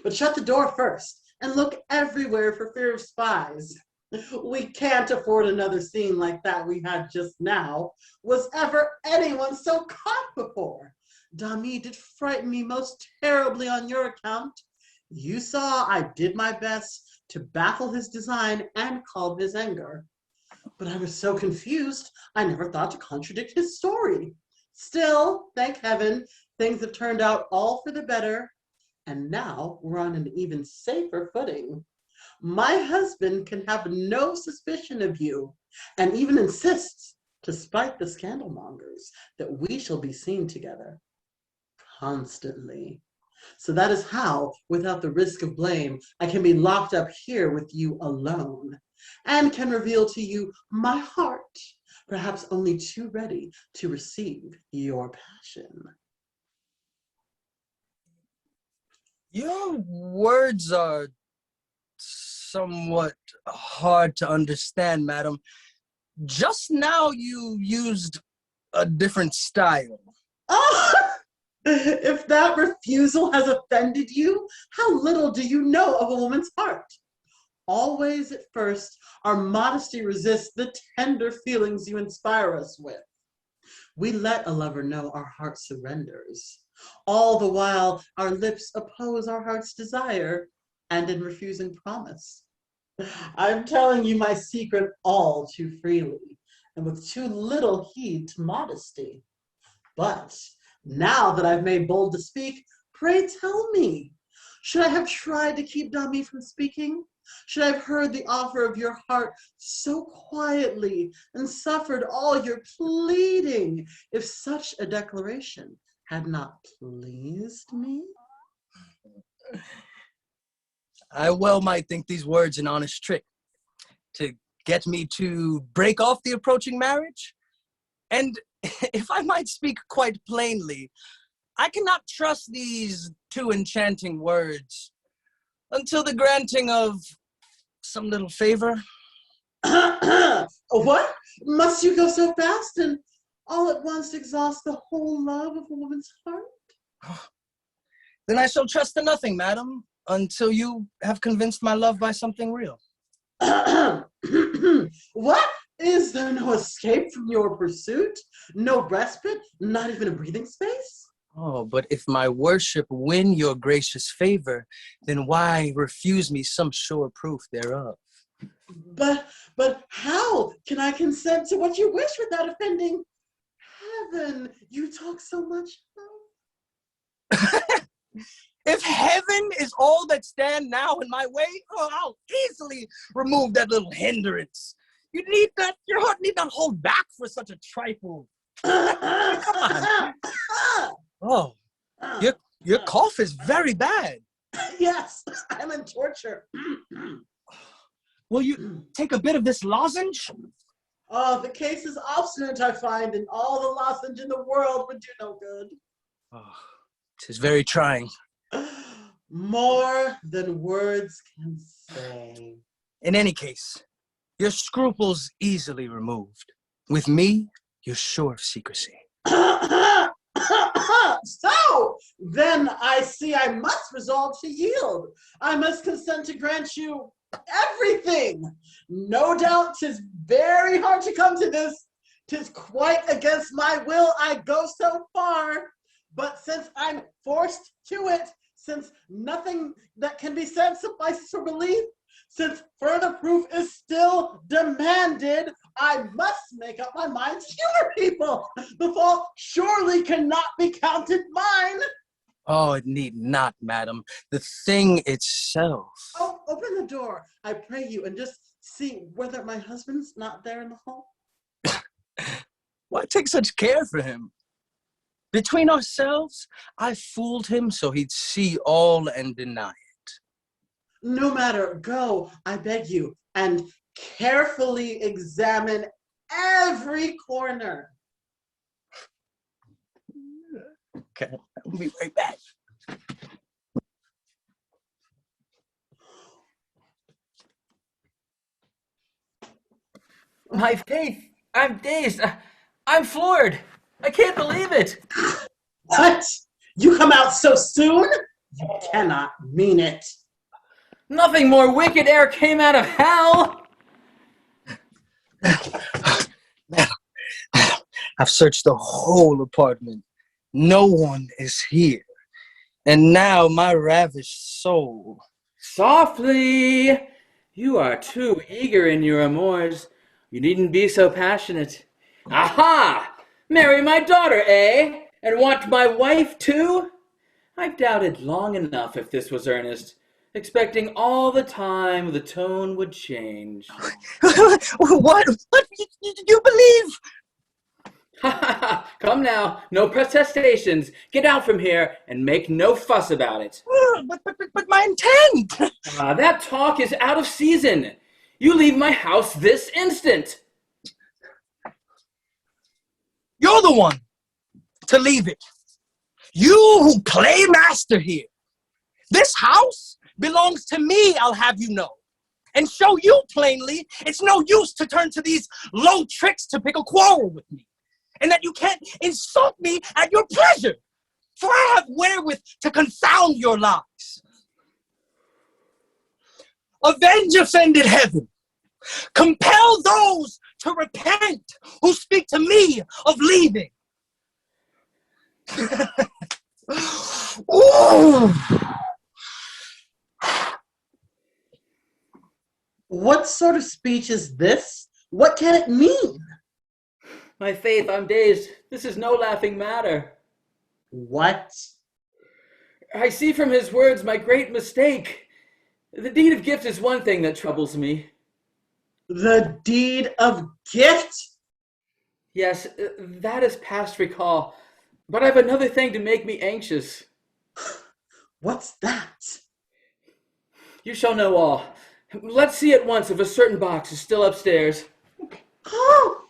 But shut the door first, and look everywhere for fear of spies. We can't afford another scene like that we had just now. Was ever anyone so caught before? Dami did frighten me most terribly on your account. You saw I did my best to baffle his design and calm his anger. But I was so confused, I never thought to contradict his story. Still, thank heaven, things have turned out all for the better, and now we're on an even safer footing. My husband can have no suspicion of you, and even insists, to spite the scandal mongers, that we shall be seen together constantly. So that is how, without the risk of blame, I can be locked up here with you alone, and can reveal to you my heart, perhaps only too ready to receive your passion. Your words are somewhat hard to understand, madam. Just now you used a different style. Oh, if that refusal has offended you, how little do you know of a woman's heart? Always at first, our modesty resists the tender feelings you inspire us with. We let a lover know our heart surrenders. All the while, our lips oppose our heart's desire, and in refusing promise. I'm telling you my secret all too freely, and with too little heed to modesty. But now that I've made bold to speak, pray tell me, should I have tried to keep Dami from speaking? Should I have heard the offer of your heart so quietly and suffered all your pleading if such a declaration had not pleased me? I well might think these words an honest trick to get me to break off the approaching marriage. And if I might speak quite plainly, I cannot trust these two enchanting words until the granting of some little favor. What? Must you go so fast and all at once exhaust the whole love of a woman's heart? Then I shall trust to nothing, madam, until you have convinced my love by something real. What? Is there no escape from your pursuit? No respite? Not even a breathing space? Oh, but if my worship win your gracious favor, then why refuse me some sure proof thereof? But how can I consent to what you wish without offending heaven you talk so much If heaven is all that stand now in my way, oh, I'll easily remove that little hindrance. Your heart need not hold back for such a trifle. Come on. Oh, your cough is very bad. Yes, I'm in torture. Will you take a bit of this lozenge? Oh, the case is obstinate, I find, and all the lozenge in the world would do no good. Oh, 'tis very trying. More than words can say. In any case, your scruples easily removed. With me, you're sure of secrecy. So, then I see I must resolve to yield. I must consent to grant you everything. No doubt 'tis very hard to come to this. 'Tis quite against my will I go so far. But since I'm forced to it, since nothing that can be said suffices for belief, since further proof is still demanded, I must make up my mind to humor people. The fault surely cannot be counted mine. Oh, it need not, madam. The thing itself. Oh, open the door, I pray you, and just see whether my husband's not there in the hall. Why take such care for him? Between ourselves, I fooled him so he'd see all and deny it. No matter, go, I beg you, and carefully examine every corner. Okay, I'll be right back. My faith, I'm dazed. I'm floored. I can't believe it. What? You come out so soon? You cannot mean it. Nothing more wicked e'er came out of hell. I've searched the whole apartment. No one is here. And now my ravished soul. Softly. You are too eager in your amours. You needn't be so passionate. Aha! Marry my daughter, eh? And want my wife too? I've doubted long enough if this was earnest, expecting all the time the tone would change. What you believe? Ha ha ha! Come now, no protestations. Get out from here and make no fuss about it. But my intent! That talk is out of season. You leave my house this instant. You're the one to leave it. You who play master here. This house belongs to me, I'll have you know. And show you plainly it's no use to turn to these low tricks to pick a quarrel with me. And that you can't insult me at your pleasure. For I have wherewith to confound your lies. Avenge offended heaven. Compel those to repent who speak to me of leaving. Ooh. What sort of speech is this? What can it mean? My faith, I'm dazed. This is no laughing matter. What? I see from his words my great mistake. The deed of gift is one thing that troubles me. The deed of gift? Yes, that is past recall. But I've another thing to make me anxious. What's that? You shall know all. Let's see at once if a certain box is still upstairs. Oh!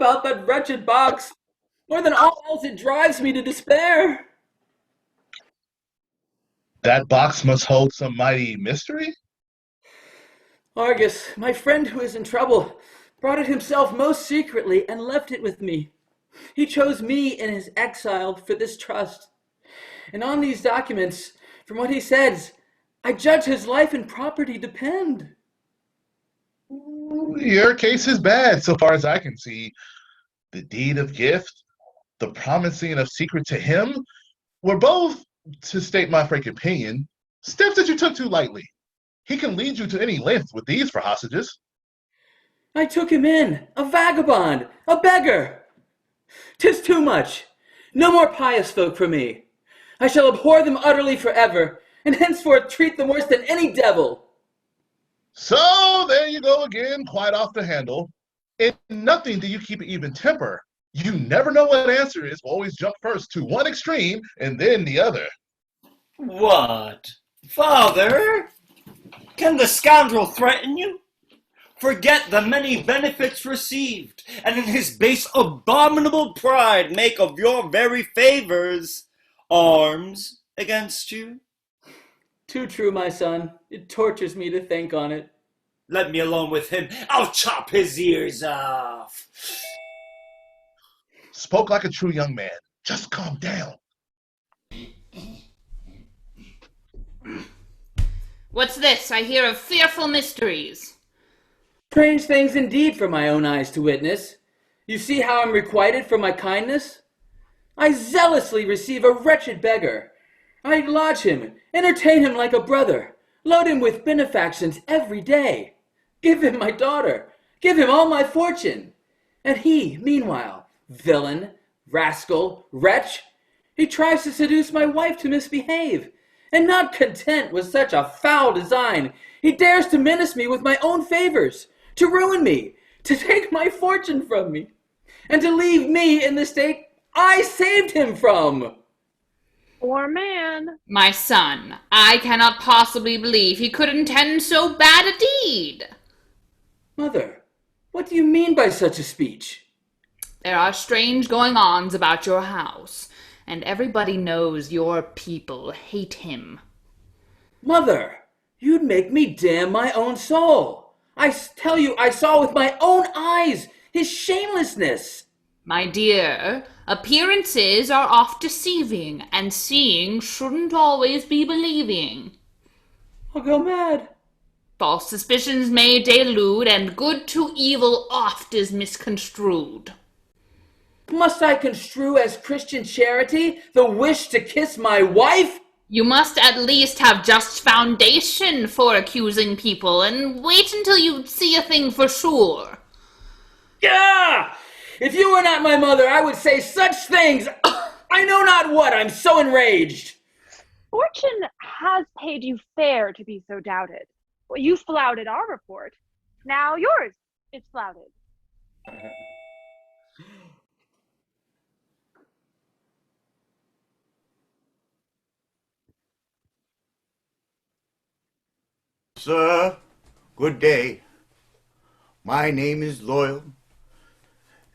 about that wretched box. More than all else, it drives me to despair. That box must hold some mighty mystery? Argus, my friend who is in trouble, brought it himself most secretly and left it with me. He chose me in his exile for this trust. And on these documents, from what he says, I judge his life and property depend. Your case is bad, so far as I can see. The deed of gift, the promising of secret to him, were both, to state my frank opinion, steps that you took too lightly. He can lead you to any length with these for hostages. I took him in, a vagabond, a beggar. 'Tis too much. No more pious folk for me. I shall abhor them utterly forever, and henceforth treat them worse than any devil. So there you go again, quite off the handle. In nothing do you keep an even temper. You never know what answer is, always jump first to one extreme and then the other. What? Father? Can the scoundrel threaten you? Forget the many benefits received, and in his base abominable pride make of your very favors arms against you? Too true, my son. It tortures me to think on it. Let me alone with him. I'll chop his ears off. Spoke like a true young man. Just calm down. What's this? I hear of fearful mysteries. Strange things indeed for my own eyes to witness. You see how I'm requited for my kindness? I zealously receive a wretched beggar. I lodge him, entertain him like a brother, load him with benefactions every day, give him my daughter, give him all my fortune. And he, meanwhile, villain, rascal, wretch, he tries to seduce my wife to misbehave, and not content with such a foul design, he dares to menace me with my own favors, to ruin me, to take my fortune from me, and to leave me in the state I saved him from. Poor man. My son, I cannot possibly believe he could intend so bad a deed. Mother, what do you mean by such a speech? There are strange going-ons about your house, and everybody knows your people hate him. Mother, you'd make me damn my own soul. I tell you, I saw with my own eyes his shamelessness. My dear, appearances are oft deceiving, and seeing shouldn't always be believing. I'll go mad. False suspicions may delude, and good to evil oft is misconstrued. Must I construe as Christian charity the wish to kiss my wife? You must at least have just foundation for accusing people, and wait until you see a thing for sure. Yeah! If you were not my mother, I would say such things. I know not what, I'm so enraged. Fortune has paid you fair to be so doubted. Well, you flouted our report. Now yours is flouted. Sir, good day. My name is Loyal,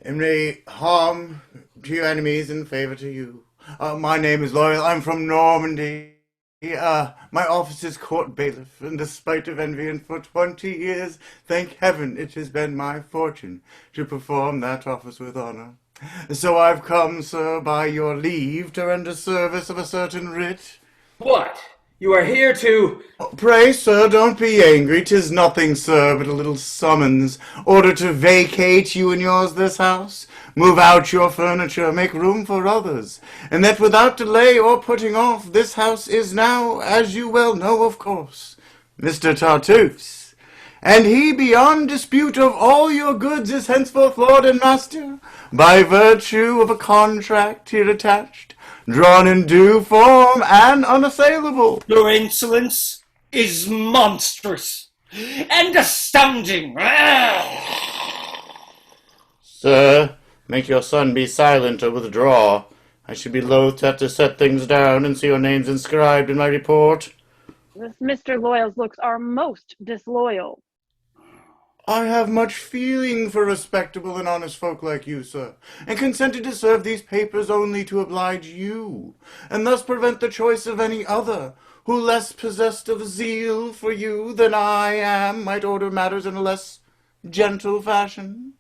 and may harm to your enemies and favor to you. My name is Loyal. I'm from Normandy. My office is court bailiff, and despite of envy, and for 20 years, thank heaven, it has been my fortune to perform that office with honor. So I've come, sir, by your leave, to render service of a certain writ. What? You are here to... Pray, sir, don't be angry. 'Tis nothing, sir, but a little summons. Order to vacate you and yours this house, move out your furniture, make room for others, and that without delay or putting off, this house is now, as you well know, of course, Mr. Tartuffe's, and he, beyond dispute of all your goods, is henceforth lord and master, by virtue of a contract here attached, drawn in due form and unassailable. Your insolence is monstrous and astounding. Sir, make your son be silent or withdraw. I should be loath to have to set things down and see your names inscribed in my report. This Mr. Loyal's looks are most disloyal. I have much feeling for respectable and honest folk like you, sir, and consented to serve these papers only to oblige you, and thus prevent the choice of any other, who less possessed of zeal for you than I am, might order matters in a less gentle fashion.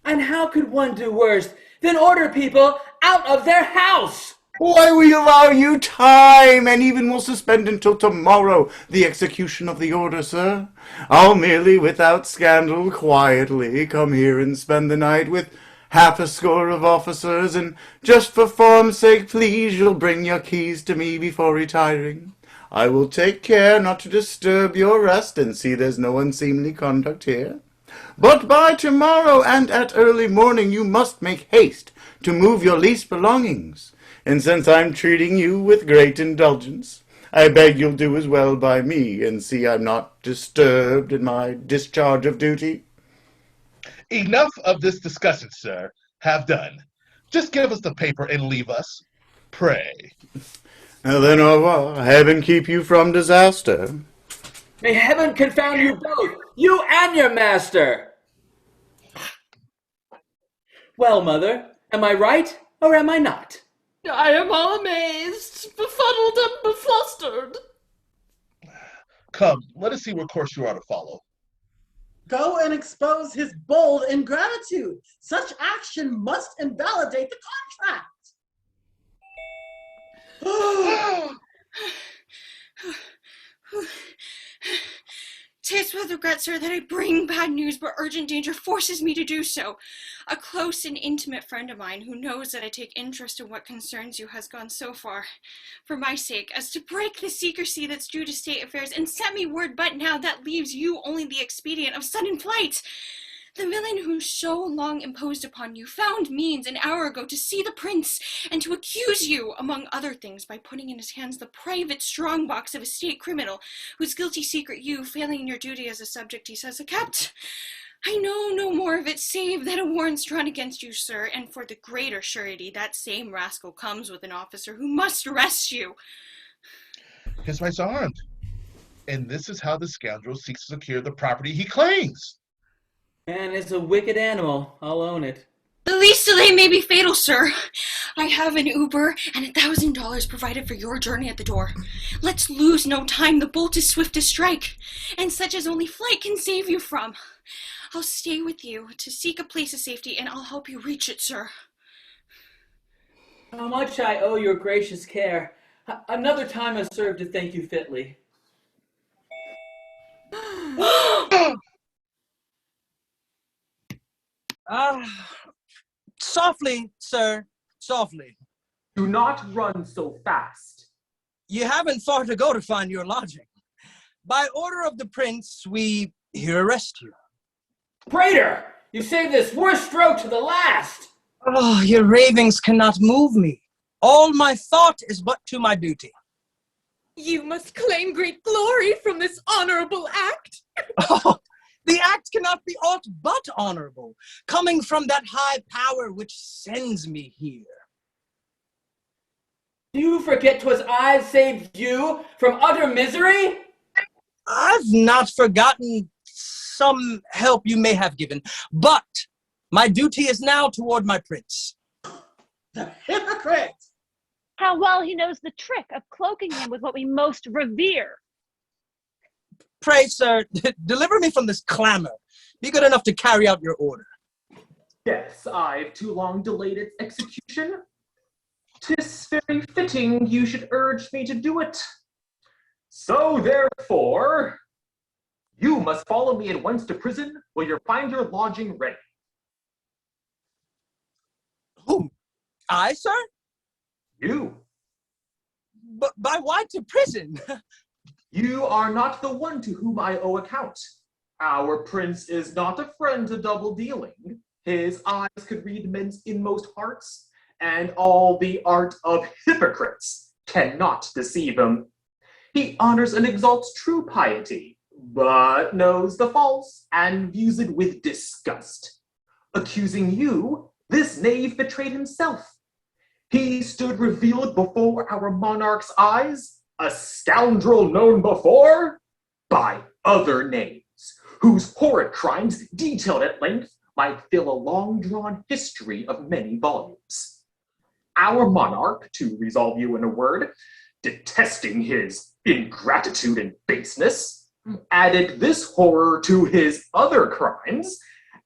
And how could one do worse than order people out of their house? Why, we allow you time, and even will suspend until tomorrow the execution of the order, sir. I'll merely, without scandal, quietly come here and spend the night with half a score of officers, and just for form's sake, please, you'll bring your keys to me before retiring. I will take care not to disturb your rest, and see there's no unseemly conduct here. But by tomorrow and at early morning you must make haste to move your least belongings. And since I'm treating you with great indulgence, I beg you'll do as well by me and see I'm not disturbed in my discharge of duty. Enough of this discussion, sir. Have done. Just give us the paper and leave us. Pray. Now then, au revoir. Heaven keep you from disaster. May heaven confound you both, you and your master! Well, mother, am I right or am I not? I am all amazed, befuddled, and beflustered. Come, let us see what course you are to follow. Go and expose his bold ingratitude. Such action must invalidate the contract. 'Tis with regret, sir, that I bring bad news, but urgent danger forces me to do so. A close and intimate friend of mine who knows that I take interest in what concerns you has gone so far, for my sake, as to break the secrecy that's due to state affairs and send me word but now that leaves you only the expedient of sudden flight. The villain who so long imposed upon you found means an hour ago to see the prince and to accuse you, among other things, by putting in his hands the private strongbox of a state criminal, whose guilty secret you, failing in your duty as a subject, he says, kept. I know no more of it, save that a warrant's drawn against you, sir, and for the greater surety, that same rascal comes with an officer who must arrest you. His right's armed. And this is how the scoundrel seeks to secure the property he claims. Man is a wicked animal, I'll own it. The least delay may be fatal, sir. I have an Uber and $1,000 provided for your journey at the door. Let's lose no time. The bolt is swift to strike, and such as only flight can save you from. I'll stay with you to seek a place of safety, and I'll help you reach it, sir. How much I owe your gracious care. Another time has served to thank you fitly. Softly, sir, softly. Do not run so fast. You haven't far to go to find your lodging. By order of the prince, we here arrest you. Traitor! You saved this worst stroke to the last! Oh, your ravings cannot move me. All my thought is but to my duty. You must claim great glory from this honorable act. Oh, the act cannot be aught but honorable, coming from that high power which sends me here. Do you forget 'twas I saved you from utter misery? I've not forgotten some help you may have given, but my duty is now toward my prince. The hypocrite! How well he knows the trick of cloaking him with what we most revere. Pray, sir, deliver me from this clamor. Be good enough to carry out your order. Yes, I've too long delayed its execution. 'Tis very fitting you should urge me to do it. So therefore, you must follow me at once to prison, where you'll find your lodging ready. Who? I, sir? You. But by why to prison? You are not the one to whom I owe account. Our prince is not a friend to double dealing. His eyes could read men's inmost hearts, and all the art of hypocrites cannot deceive him. He honors and exalts true piety, but knows the false and views it with disgust. Accusing you, this knave betrayed himself. He stood revealed before our monarch's eyes, a scoundrel known before by other names, whose horrid crimes, detailed at length, might fill a long-drawn history of many volumes. Our monarch, to resolve you in a word, detesting his ingratitude and baseness, added this horror to his other crimes,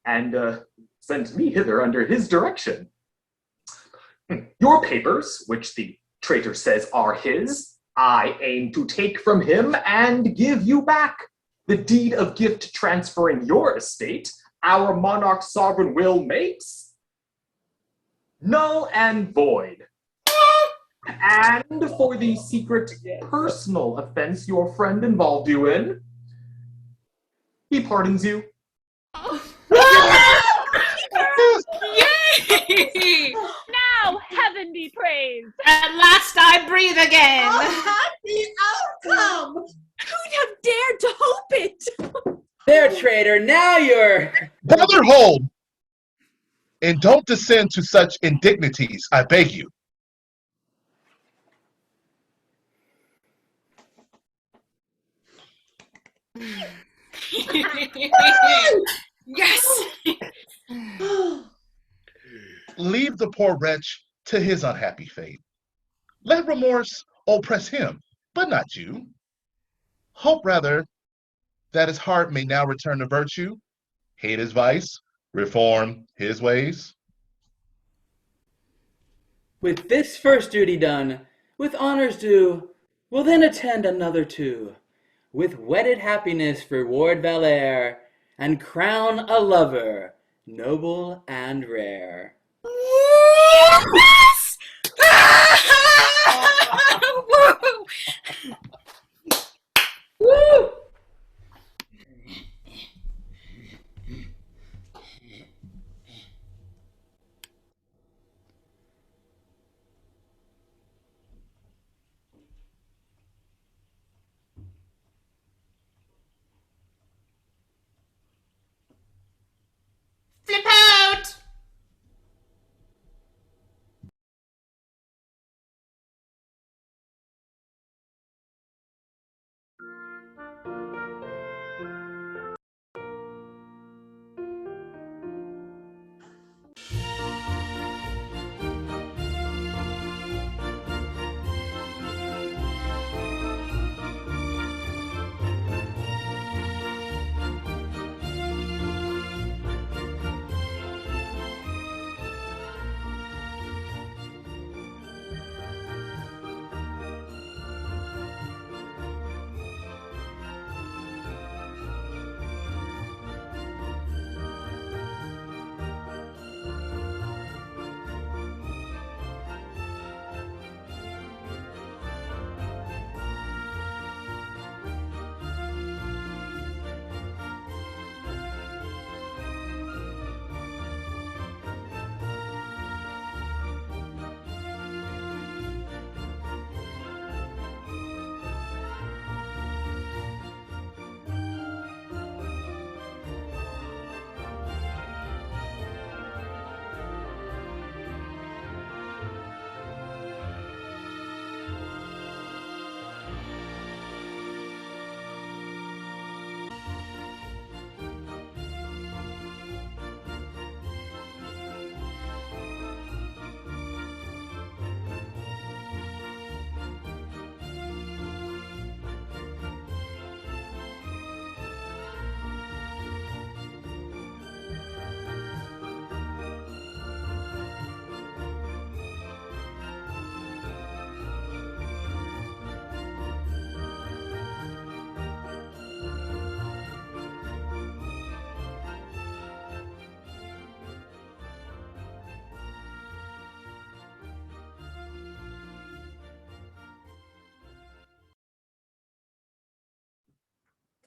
and sent me hither under his direction. Your papers, which the traitor says are his, I aim to take from him and give you back. The deed of gift transferring your estate, our monarch's sovereign will makes null and void. And for the secret personal offense your friend involved you in, he pardons you. Yay! Now, heaven be praised. At last I breathe again. A happy outcome! Who'd have dared to hope it? There, traitor, now you're... Brother, hold! And don't descend to such indignities, I beg you. Yes! Leave the poor wretch to his unhappy fate. Let remorse oppress him, but not you. Hope rather that his heart may now return to virtue, hate his vice, reform his ways. With this first duty done, with honors due, we'll then attend another two. With wedded happiness reward Valere, and crown a lover, noble and rare. Yes! Woo! Woo! Flip out!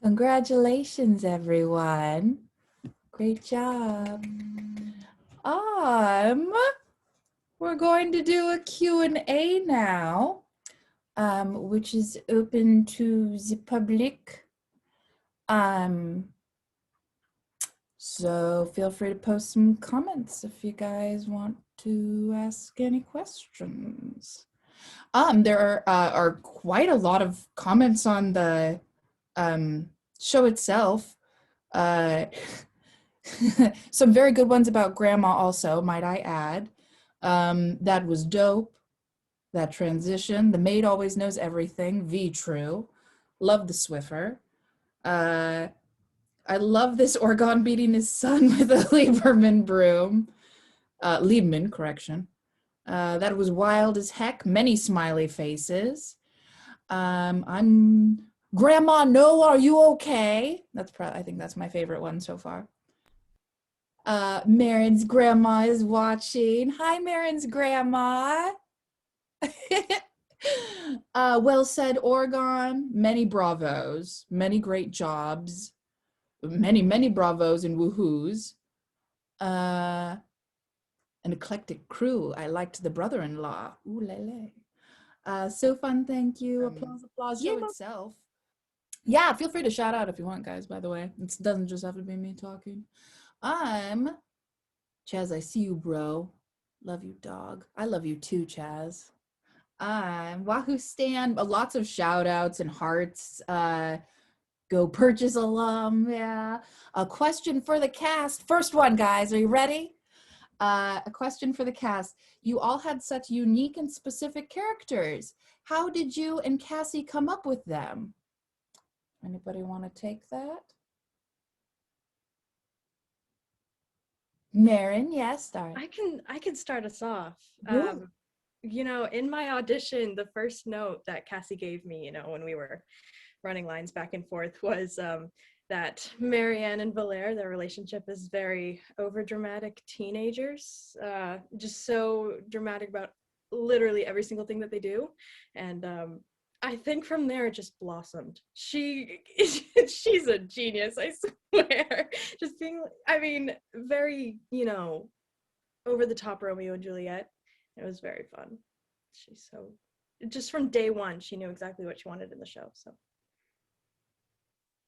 Congratulations, everyone. Great job. We're going to do a Q&A now, which is open to the public. So feel free to post some comments if you guys want to ask any questions. There are quite a lot of comments on the show itself. Uh, some very good ones about grandma also, might I add. That was dope. That transition. The maid always knows everything. V true. Love the Swiffer. I love this Orgon beating his son with a Lieberman broom. Liebman, correction. That was wild as heck. Many smiley faces. I'm Grandma, no, are you okay? That's probably, I think that's my favorite one so far. Marin's grandma is watching. Hi, Marin's grandma. Well said, Oregon. Many bravos, many great jobs, many bravos and woohoos. An eclectic crew. I liked the brother-in-law. Ooh la la. So fun, thank you. Applause, show itself. Yeah, feel free to shout out if you want, guys, by the way. It doesn't just have to be me talking. I'm Chaz, I see you, bro. Love you, dog. I love you too, Chaz. I'm Wahoo Stan. Lots of shout outs and hearts. Go Purchase alum. Yeah. A question for the cast. First one, guys. Are you ready? A question for the cast. You all had such unique and specific characters. How did you and Cassie come up with them? Anybody want to take that? Marin, yes, start. I can start us off. Ooh. You know, in my audition, the first note that Cassie gave me, you know, when we were running lines back and forth was that Marianne and Valère, their relationship is very overdramatic teenagers, just so dramatic about literally every single thing that they do. And I think from there it just blossomed. She's a genius, I swear. Just being, I mean, very, you know, over the top Romeo and Juliet. It was very fun. She's so, just from day one, she knew exactly what she wanted in the show. So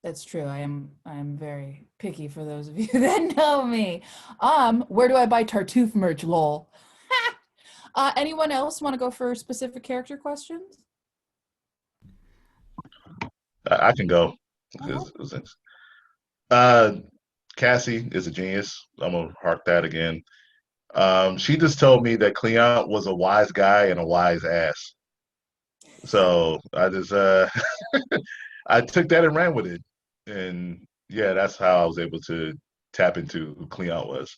That's true. I am very picky for those of you that know me. Where do I buy Tartuffe merch, lol? Anyone else want to go for specific character questions? I can go. Cassie is a genius. I'm gonna hark that again. She just told me that Cleon was a wise guy and a wise ass. So I just I took that and ran with it. And yeah, that's how I was able to tap into who Cleon was.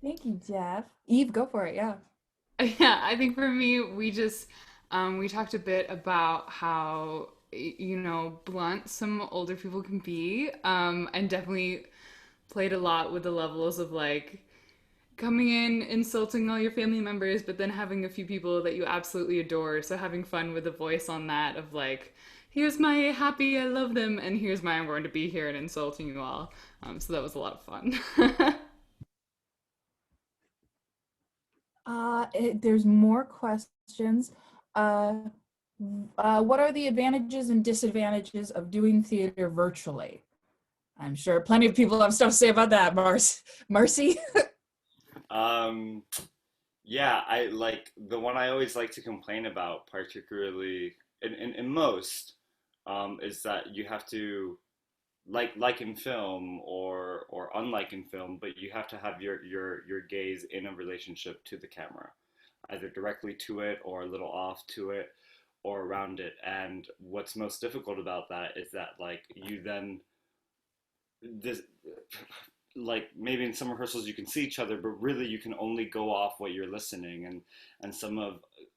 Thank you, Jeff. Eve, go for it. Yeah. Yeah, I think for me, we just we talked a bit about how blunt some older people can be, and definitely played a lot with the levels of like coming in, insulting all your family members, but then having a few people that you absolutely adore. So having fun with the voice on that of like, here's my happy, I love them, and here's my I'm going to be here and insulting you all. So that was a lot of fun. There's more questions. What are the advantages and disadvantages of doing theater virtually? I'm sure plenty of people have stuff to say about that. Marcy? Yeah, I like the one I always like to complain about, particularly in most, is that you have to like in film or unlike in film, but you have to have your gaze in a relationship to the camera, either directly to it or a little off to it or around it. And what's most difficult about that is that like you then this like maybe in some rehearsals you can see each other, but really you can only go off what you're listening. And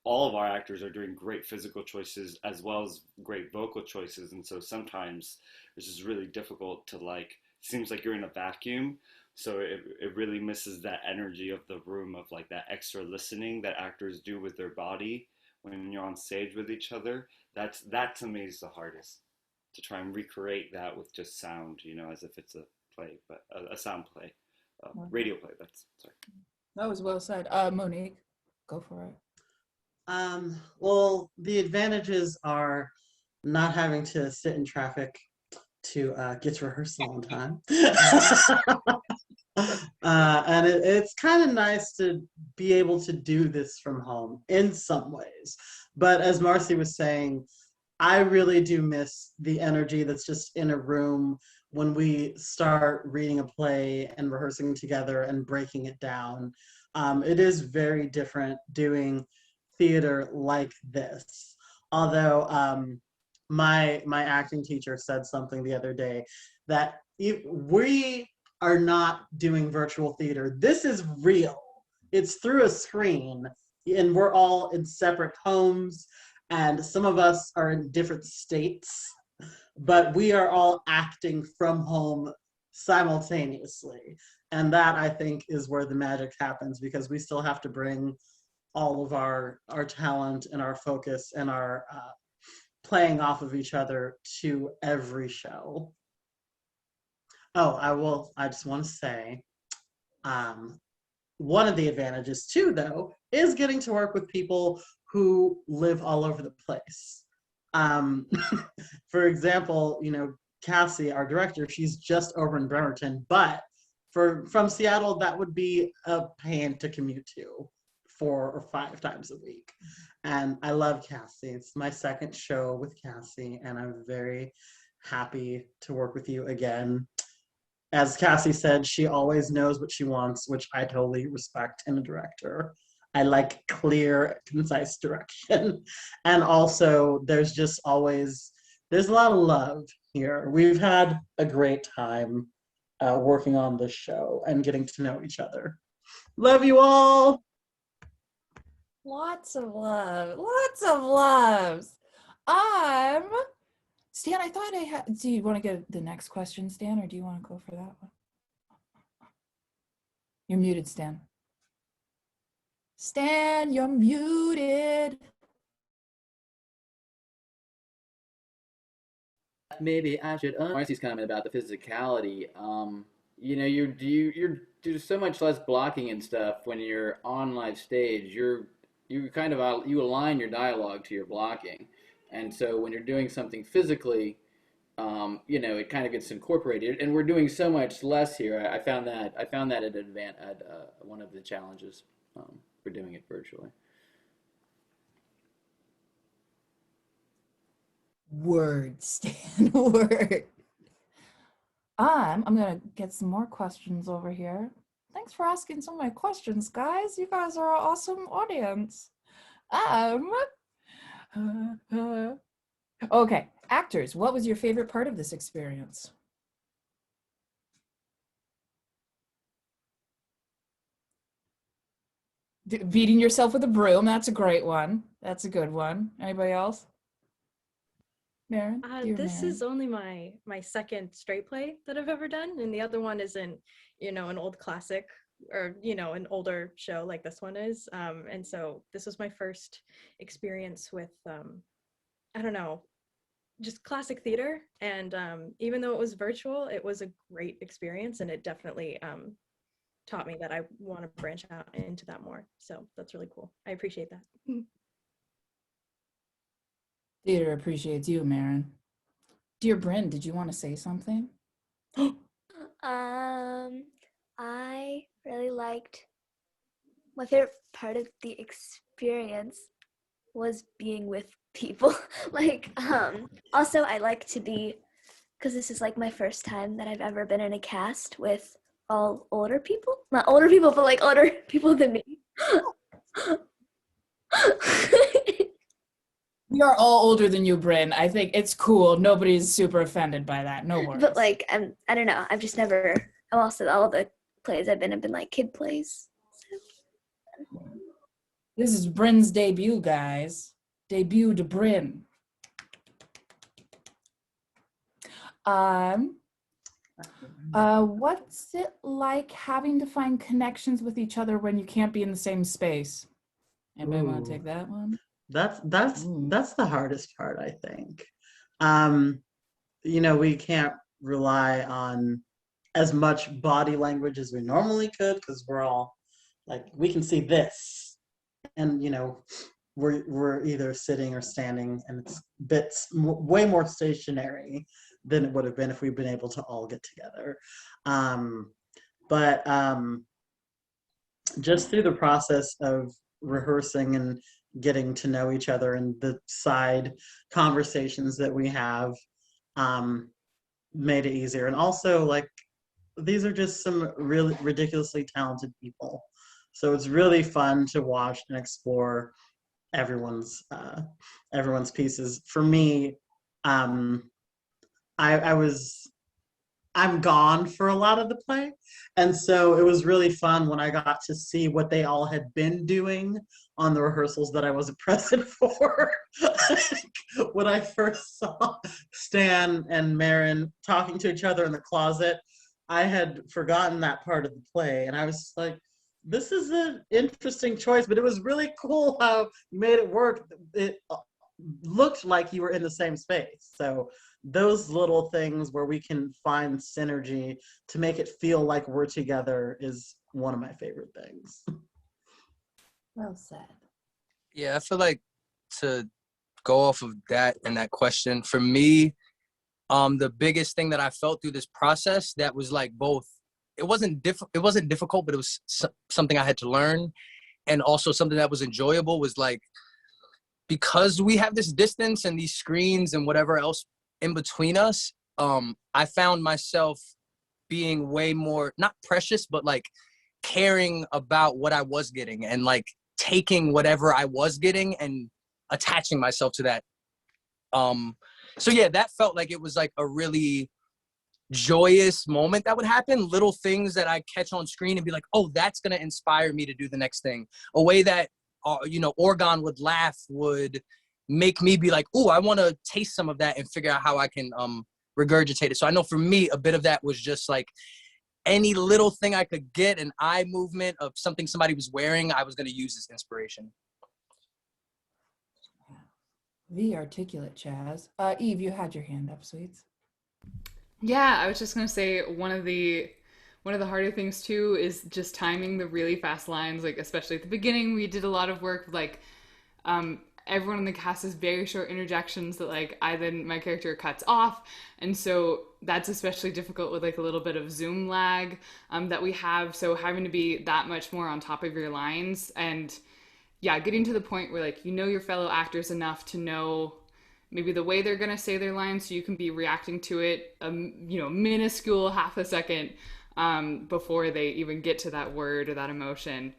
all of our actors are doing great physical choices as well as great vocal choices, and so sometimes it's just really difficult to like, seems like you're in a vacuum, so it really misses that energy of the room, of like that extra listening that actors do with their body when you're on stage with each other. That to me is the hardest, to try and recreate that with just sound, as if it's a play, but a sound play, radio play. Sorry. That was well said. Monique, go for it. Well, the advantages are not having to sit in traffic to get to rehearsal on time. And it's kind of nice to be able to do this from home in some ways. But as Marcy was saying, I really do miss the energy that's just in a room when we start reading a play and rehearsing together and breaking it down. It is very different doing theater like this. Although my acting teacher said something the other day that we are not doing virtual theater. This is real. It's through a screen, and we're all in separate homes, and some of us are in different states, but we are all acting from home simultaneously. And that, I think, is where the magic happens, because we still have to bring all of our talent and our focus and our playing off of each other to every show. Oh, I just want to say, one of the advantages too, though, is getting to work with people who live all over the place. For example, Cassie, our director, she's just over in Bremerton, but from Seattle, that would be a pain to commute to 4 or 5 times a week. And I love Cassie. It's my second show with Cassie, and I'm very happy to work with you again. As Cassie said, she always knows what she wants, which I totally respect in a director. I like clear, concise direction. And also, there's a lot of love here. We've had a great time working on this show and getting to know each other. Love you all. Lots of love. Lots of loves. Stan, I thought I had. Do you want to get the next question, Stan, or do you want to go for that one? You're muted, Stan. Stan, you're muted. Maybe I should. Marcy's comment about the physicality. You're there's so much less blocking and stuff when you're on live stage. You kind of you align your dialogue to your blocking, and so when you're doing something physically, it kind of gets incorporated. And we're doing so much less here. I found that at one of the challenges for doing it virtually. Word, Stan, word. I'm gonna get some more questions over here. Thanks for asking some of my questions, guys. You guys are an awesome audience. Okay, actors, what was your favorite part of this experience? Beating yourself with a broom, that's a great one. That's a good one. Anybody else? Maren? This is only my second straight play that I've ever done, and the other one isn't, an old classic or an older show like this one is. And so this was my first experience with I don't know, just classic theater. And even though it was virtual, it was a great experience, and it definitely taught me that I want to branch out into that more. So that's really cool. I appreciate that. Theater appreciates you, Maren. Dear Bryn, did you want to say something? I really liked, my favorite part of the experience was being with people. Also I like to be, because this is like my first time that I've ever been in a cast with all older people. Not older people, but like older people than me. We are all older than you, Bryn. I think it's cool. Nobody's super offended by that. No worries. But like, I don't know. I've just never, also all the plays I've been have been like kid plays. So. This is Bryn's debut, guys. Debut to Bryn. What's it like having to find connections with each other when you can't be in the same space? Anybody want to take that one? That's the hardest part, I think. We can't rely on as much body language as we normally could, because we're all like, we can see this, and we're either sitting or standing, and it's way more stationary than it would have been if we'd been able to all get together. But just through the process of rehearsing and getting to know each other and the side conversations that we have made it easier. And also, like, these are just some really ridiculously talented people. So it's really fun to watch and explore everyone's pieces. For me, I was I'm gone for a lot of the play. And so it was really fun when I got to see what they all had been doing on the rehearsals that I wasn't present for. When I first saw Stan and Marin talking to each other in the closet, I had forgotten that part of the play. And I was just like, this is an interesting choice, but it was really cool how you made it work. It looked like you were in the same space. So those little things where we can find synergy to make it feel like we're together is one of my favorite things. Well said. Yeah, I feel like, to go off of that and that question, for me, the biggest thing that I felt through this process that was like both, it wasn't difficult, but it was something I had to learn, and also something that was enjoyable, was like, because we have this distance and these screens and whatever else in between us, I found myself being way more, not precious, but like caring about what I was getting, and like taking whatever I was getting and attaching myself to that. So yeah, that felt like it was like a really joyous moment that would happen. Little things that I catch on screen and be like, oh, that's going to inspire me to do the next thing. A way that, Orgon would laugh would make me be like, oh, I want to taste some of that and figure out how I can regurgitate it. So I know for me, a bit of that was just like any little thing I could get, an eye movement of something somebody was wearing, I was going to use as inspiration. The articulate Chaz. Eve, you had your hand up, sweets. Yeah, I was just gonna say one of the harder things too is just timing the really fast lines. Like especially at the beginning, we did a lot of work with like everyone in the cast has very short interjections that like my character cuts off, and so that's especially difficult with like a little bit of zoom lag that we have. So having to be that much more on top of your lines, and yeah, getting to the point where like your fellow actors enough to know maybe the way they're going to say their lines so you can be reacting to it minuscule half a second before they even get to that word or that emotion.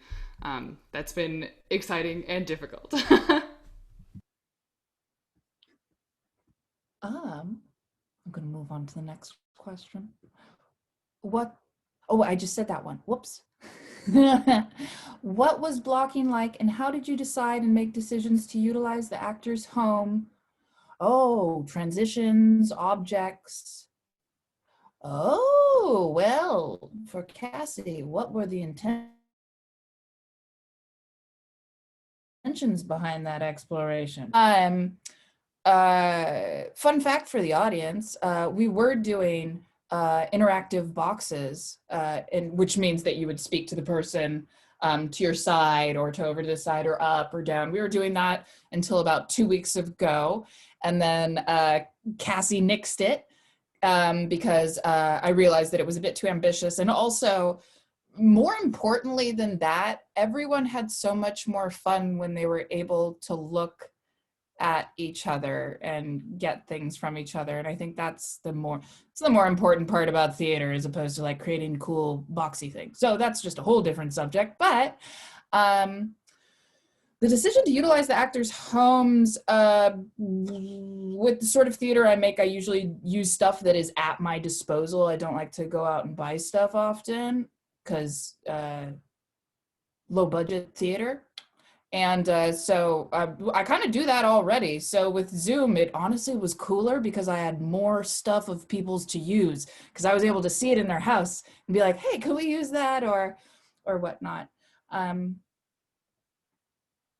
That's been exciting and difficult. I'm going to move on to the next question. Oh, I just said that one. Whoops. What was blocking like, and how did you decide and make decisions to utilize the actor's home? Oh, transitions, objects. Oh, well, for Cassie, what were the intentions behind that exploration? Fun fact for the audience, we were doing interactive boxes, which means that you would speak to the person to your side or to over to the side or up or down. We were doing that until about 2 weeks ago. And then Cassie nixed it because I realized that it was a bit too ambitious. And also, more importantly than that, everyone had so much more fun when they were able to look at each other and get things from each other. And I think that's the more important part about theater, as opposed to like creating cool boxy things. So that's just a whole different subject. But the decision to utilize the actors' homes, with the sort of theater I make, I usually use stuff that is at my disposal. I don't like to go out and buy stuff often because low budget theater. And so I kind of do that already. So with Zoom, it honestly was cooler because I had more stuff of people's to use, because I was able to see it in their house and be like, hey, can we use that or whatnot.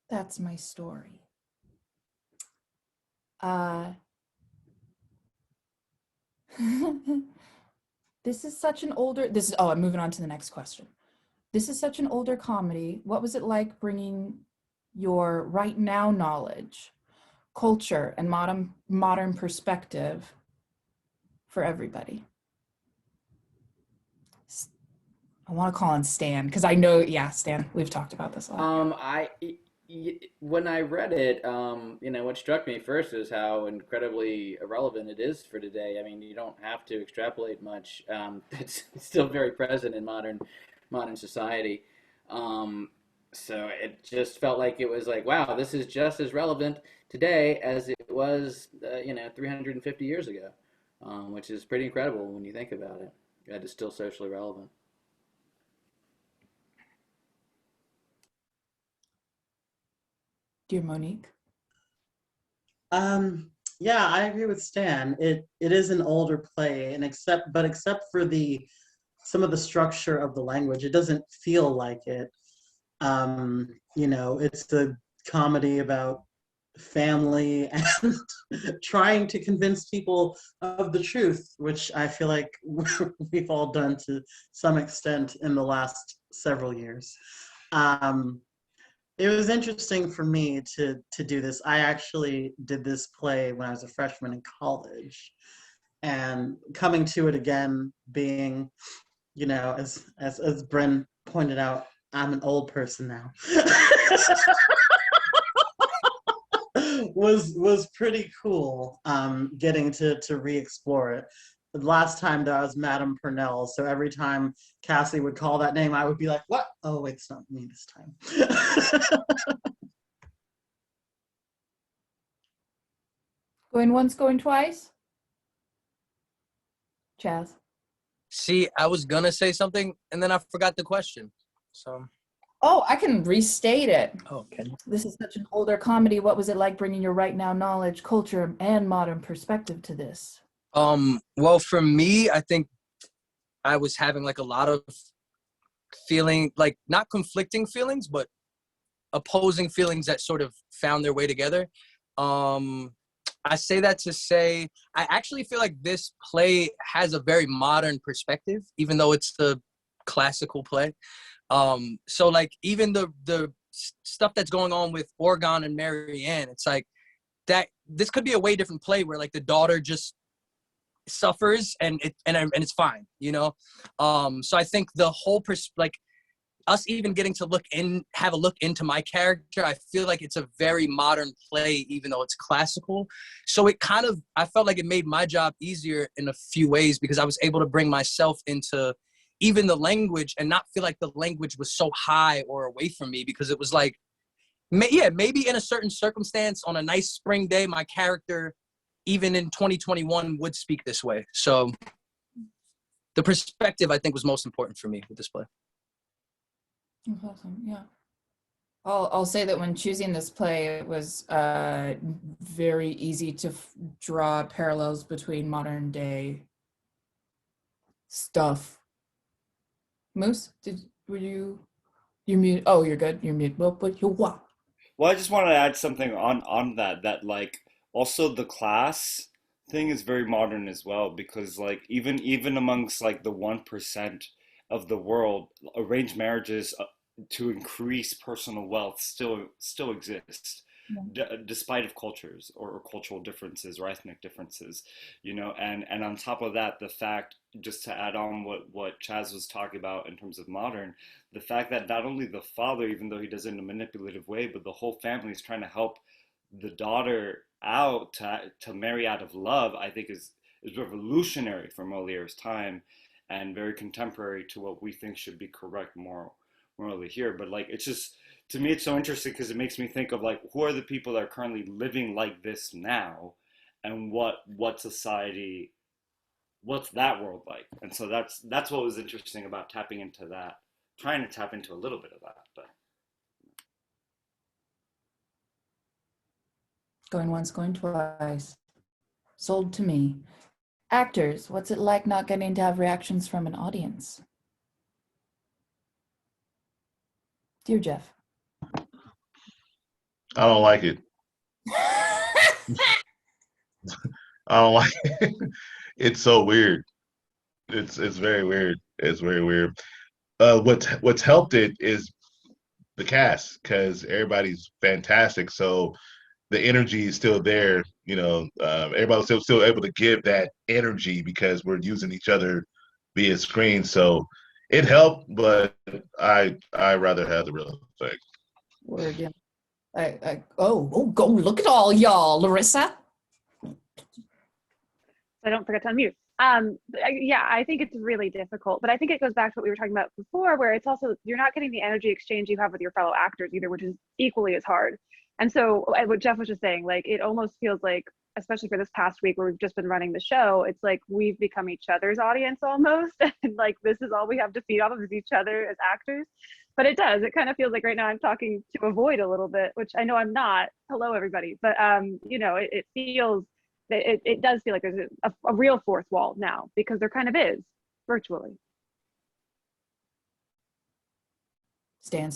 That's my story. This is such an older, I'm moving on to the next question. This is such an older comedy. What was it like bringing your right now knowledge, culture, and modern perspective for everybody? I want to call on Stan because I know, Stan, we've talked about this a lot. When I read it, what struck me first is how incredibly irrelevant it is for today. I mean, you don't have to extrapolate much. It's still very present in modern society. Um, so it just felt like it was like, wow, this is just as relevant today as it was, 350 years ago, which is pretty incredible when you think about it. That is still socially relevant. Dear Monique. Yeah, I agree with Stan. It is an older play, and except for the some of the structure of the language, it doesn't feel like it. It's a comedy about family and trying to convince people of the truth, which I feel like we've all done to some extent in the last several years. Um, it was interesting for me to do this. I actually did this play when I was a freshman in college, and coming to it again, being, as Bren pointed out, I'm an old person now. was pretty cool, getting to re-explore it. The last time that I was Madame Purnell, so every time Cassie would call that name, I would be like, what? Oh, wait, it's not me this time. Going once, going twice? Chaz. See, I was gonna say something and then I forgot the question. So. Oh, I can restate it. Oh, okay. This is such an older comedy. What was it like bringing your right now knowledge, culture, and modern perspective to this? Well, for me, I think I was having like a lot of feeling, like not conflicting feelings, but opposing feelings that sort of found their way together. I say that to say, I actually feel like this play has a very modern perspective, even though it's the classical play. So like even the stuff that's going on with Orgon and Marianne, it's like that this could be a way different play where like the daughter just suffers and it's fine, So I think the whole like us even getting to have a look into my character, I feel like it's a very modern play, even though it's classical. So I felt like it made my job easier in a few ways because I was able to bring myself into even the language and not feel like the language was so high or away from me, because it was like, maybe in a certain circumstance on a nice spring day, my character, even in 2021, would speak this way. So the perspective, I think, was most important for me with this play. That's awesome. Yeah. I'll say that when choosing this play, it was very easy to draw parallels between modern day stuff. Moose, you're mute? Oh, you're good. You're mute. Well, but you what? Well, I just wanted to add something on that like also the class thing is very modern as well, because like even amongst like the 1% of the world, arranged marriages to increase personal wealth still exist, despite of cultures or cultural differences or ethnic differences, and on top of that, the fact, just to add on what Chaz was talking about in terms of modern, the fact that not only the father, even though he does it in a manipulative way, but the whole family is trying to help the daughter out to marry out of love, I think is revolutionary for Moliere's time and very contemporary to what we think should be correct morally here. But like, it's just, to me, it's so interesting because it makes me think of like, who are the people that are currently living like this now, and what society, what's that world like? And so that's what was interesting about tapping into that, trying to tap into a little bit of that. But Going once, going twice. Sold to me. Actors, what's it like not getting to have reactions from an audience? Dear Jeff. I don't like it. I don't like it. It's so weird. It's very weird. It's very weird. What's helped it is the cast, because everybody's fantastic. So the energy is still there. Everybody's still able to give that energy because we're using each other via screen. So it helped, but I rather have the real thing. Word, yeah. Go look at all y'all, Larissa. So I don't forget to unmute. Yeah, I think it's really difficult, but I think it goes back to what we were talking about before, where it's also, you're not getting the energy exchange you have with your fellow actors either, which is equally as hard. And so what Jeff was just saying, like, it almost feels like, especially for this past week where we've just been running the show, it's like we've become each other's audience almost. And like, this is all we have to feed off of is each other as actors. But it kind of feels like right now I'm talking to a void a little bit, which I know I'm not. Hello, everybody. But, it feels, it does feel like there's a real fourth wall now, because there kind of is virtually. Stan.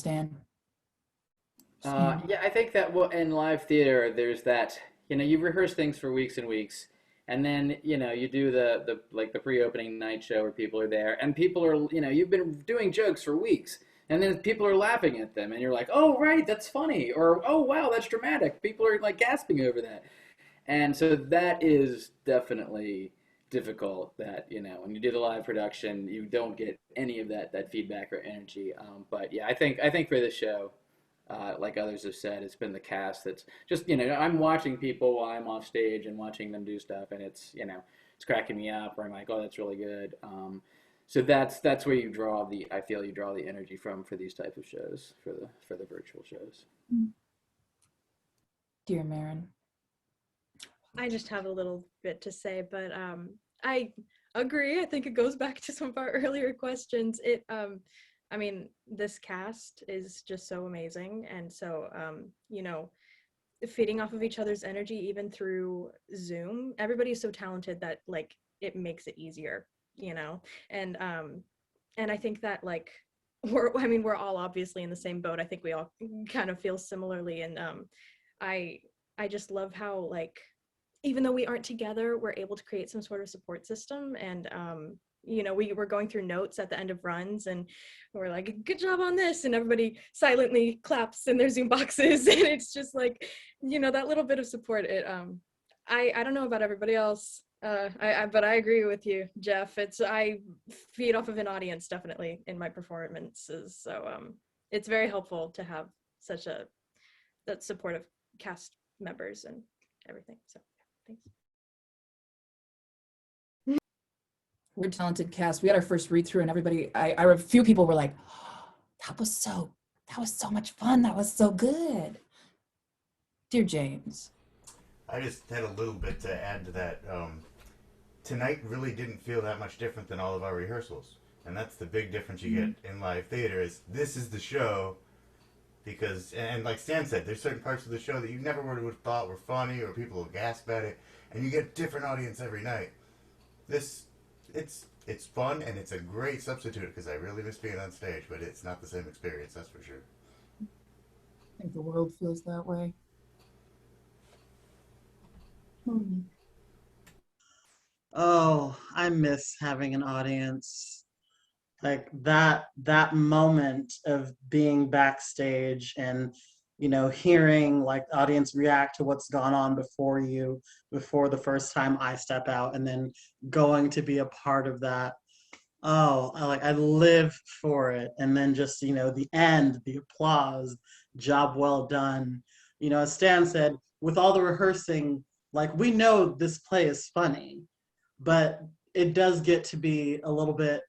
Yeah, I think that in live theater, there's that, you rehearse things for weeks and weeks, and then, you do the pre-opening night show where people are there, and people are, you've been doing jokes for weeks, and then people are laughing at them, and you're like, oh, right, that's funny, or, oh, wow, that's dramatic. People are, like, gasping over that. And so that is definitely difficult, that, when you do the live production, you don't get any of that feedback or energy. But yeah, I think for this show, like others have said, it's been the cast that's just, I'm watching people while I'm off stage and watching them do stuff, and it's, it's cracking me up, or I'm like, oh, that's really good. So that's where I feel you draw the energy from for these type of shows, for the virtual shows. Dear Marin. I just have a little bit to say, but I agree. I think it goes back to some of our earlier questions. This cast is just so amazing, and so feeding off of each other's energy even through Zoom. Everybody's so talented that like it makes it easier, and I think that like we're all obviously in the same boat. I think we all kind of feel similarly, and I just love how like, even though we aren't together, we're able to create some sort of support system. And, we were going through notes at the end of runs, and we're like, good job on this. And everybody silently claps in their Zoom boxes. And it's just like, that little bit of support. I don't know about everybody else, but I agree with you, Jeff. I feed off of an audience definitely in my performances. So it's very helpful to have that supportive cast members and everything. So. Thanks. We're a talented cast. We had our first read through, and everybody, a few people were like, oh, that was so much fun. That was so good. Dear James. I just had a little bit to add to that. Tonight really didn't feel that much different than all of our rehearsals. And that's the big difference you get in live theater, is this is the show. Because, and like Stan said, there's certain parts of the show that you never would have thought were funny, or people will gasp at it, and you get a different audience every night. It's fun, and it's a great substitute, because I really miss being on stage, but it's not the same experience, that's for sure. I think the world feels that way. Oh, I miss having an audience. Like that moment of being backstage and hearing like the audience react to what's gone on before the first time I step out, and then going to be a part of that. Oh, I live for it. And then just the end, the applause, job well done. As Stan said, with all the rehearsing, like we know this play is funny, but it does get to be a little bit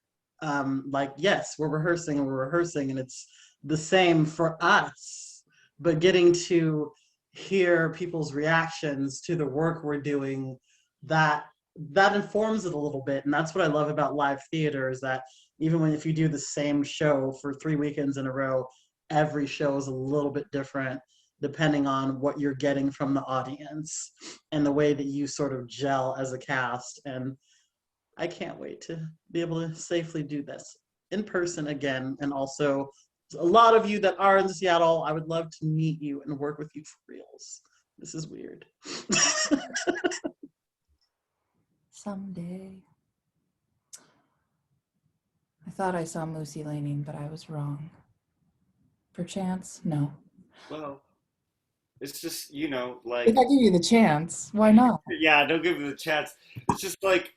like, yes, we're rehearsing and it's the same for us, but getting to hear people's reactions to the work we're doing, that informs it a little bit. And that's what I love about live theater, is that even if you do the same show for 3 weekends in a row, every show is a little bit different depending on what you're getting from the audience and the way that you sort of gel as a cast. And I can't wait to be able to safely do this in person again. And also, a lot of you that are in Seattle, I would love to meet you and work with you for reals. This is weird. Someday. I thought I saw Moosey Laning, but I was wrong. Perchance? No. Well, it's just, like... If I give you the chance, why not? Yeah, don't give me the chance. It's just like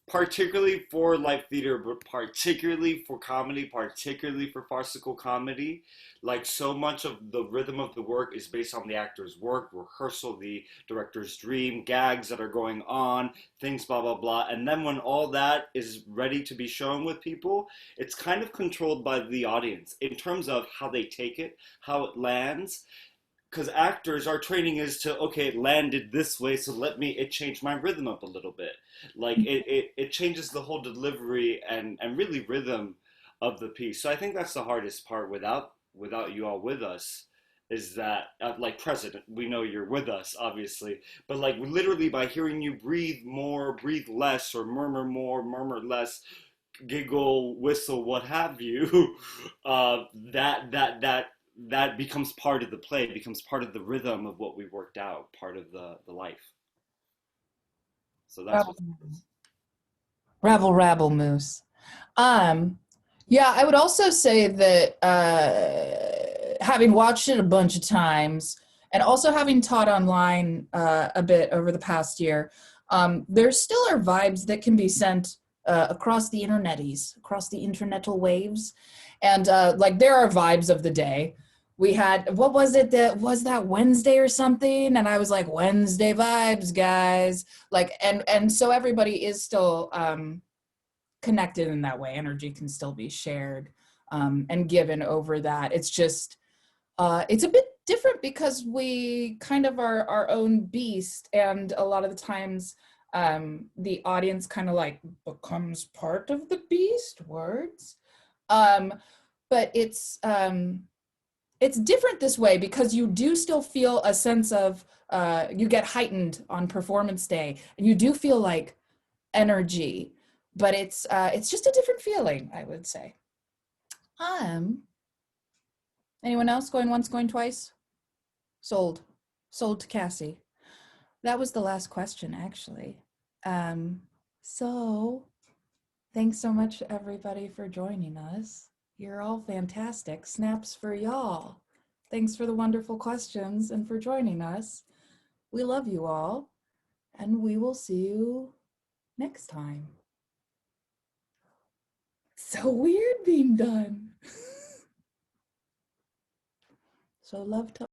particularly for live theater, but particularly for comedy, particularly for farcical comedy, like so much of the rhythm of the work is based on the actor's work, rehearsal, the director's dream, gags that are going on, things, blah, blah, blah. And then when all that is ready to be shown with people, it's kind of controlled by the audience in terms of how they take it, how it lands, because actors, our training is to, okay, it landed this way, so it change my rhythm up a little bit. Like it changes the whole delivery and really rhythm of the piece. So I think that's the hardest part without you all with us, is that like President, we know you're with us obviously, but like literally by hearing you breathe more, breathe less, or murmur more, murmur less, giggle, whistle, what have you, that becomes part of the play, becomes part of the rhythm of what we worked out, part of the life. So that's what. Rabble, rabble, moose. Yeah, I would also say that having watched it a bunch of times and also having taught online a bit over the past year, there still are vibes that can be sent across the interneties, across the internetal waves. And like there are vibes of the day. We had, what was it that was that Wednesday or something? And I was like, Wednesday vibes, guys. Like, and so everybody is still connected in that way. Energy can still be shared and given over that. It's just, it's a bit different because we kind of are our own beast. And a lot of the times the audience kind of like becomes part of the beast, words. But it's different this way because you do still feel a sense of, you get heightened on performance day and you do feel like energy, but it's just a different feeling, I would say. Anyone else going once, going twice? Sold to Cassie. That was the last question, actually. So thanks so much, everybody, for joining us. You're all fantastic. Snaps for y'all. Thanks for the wonderful questions and for joining us. We love you all, and we will see you next time. So weird being done. So love to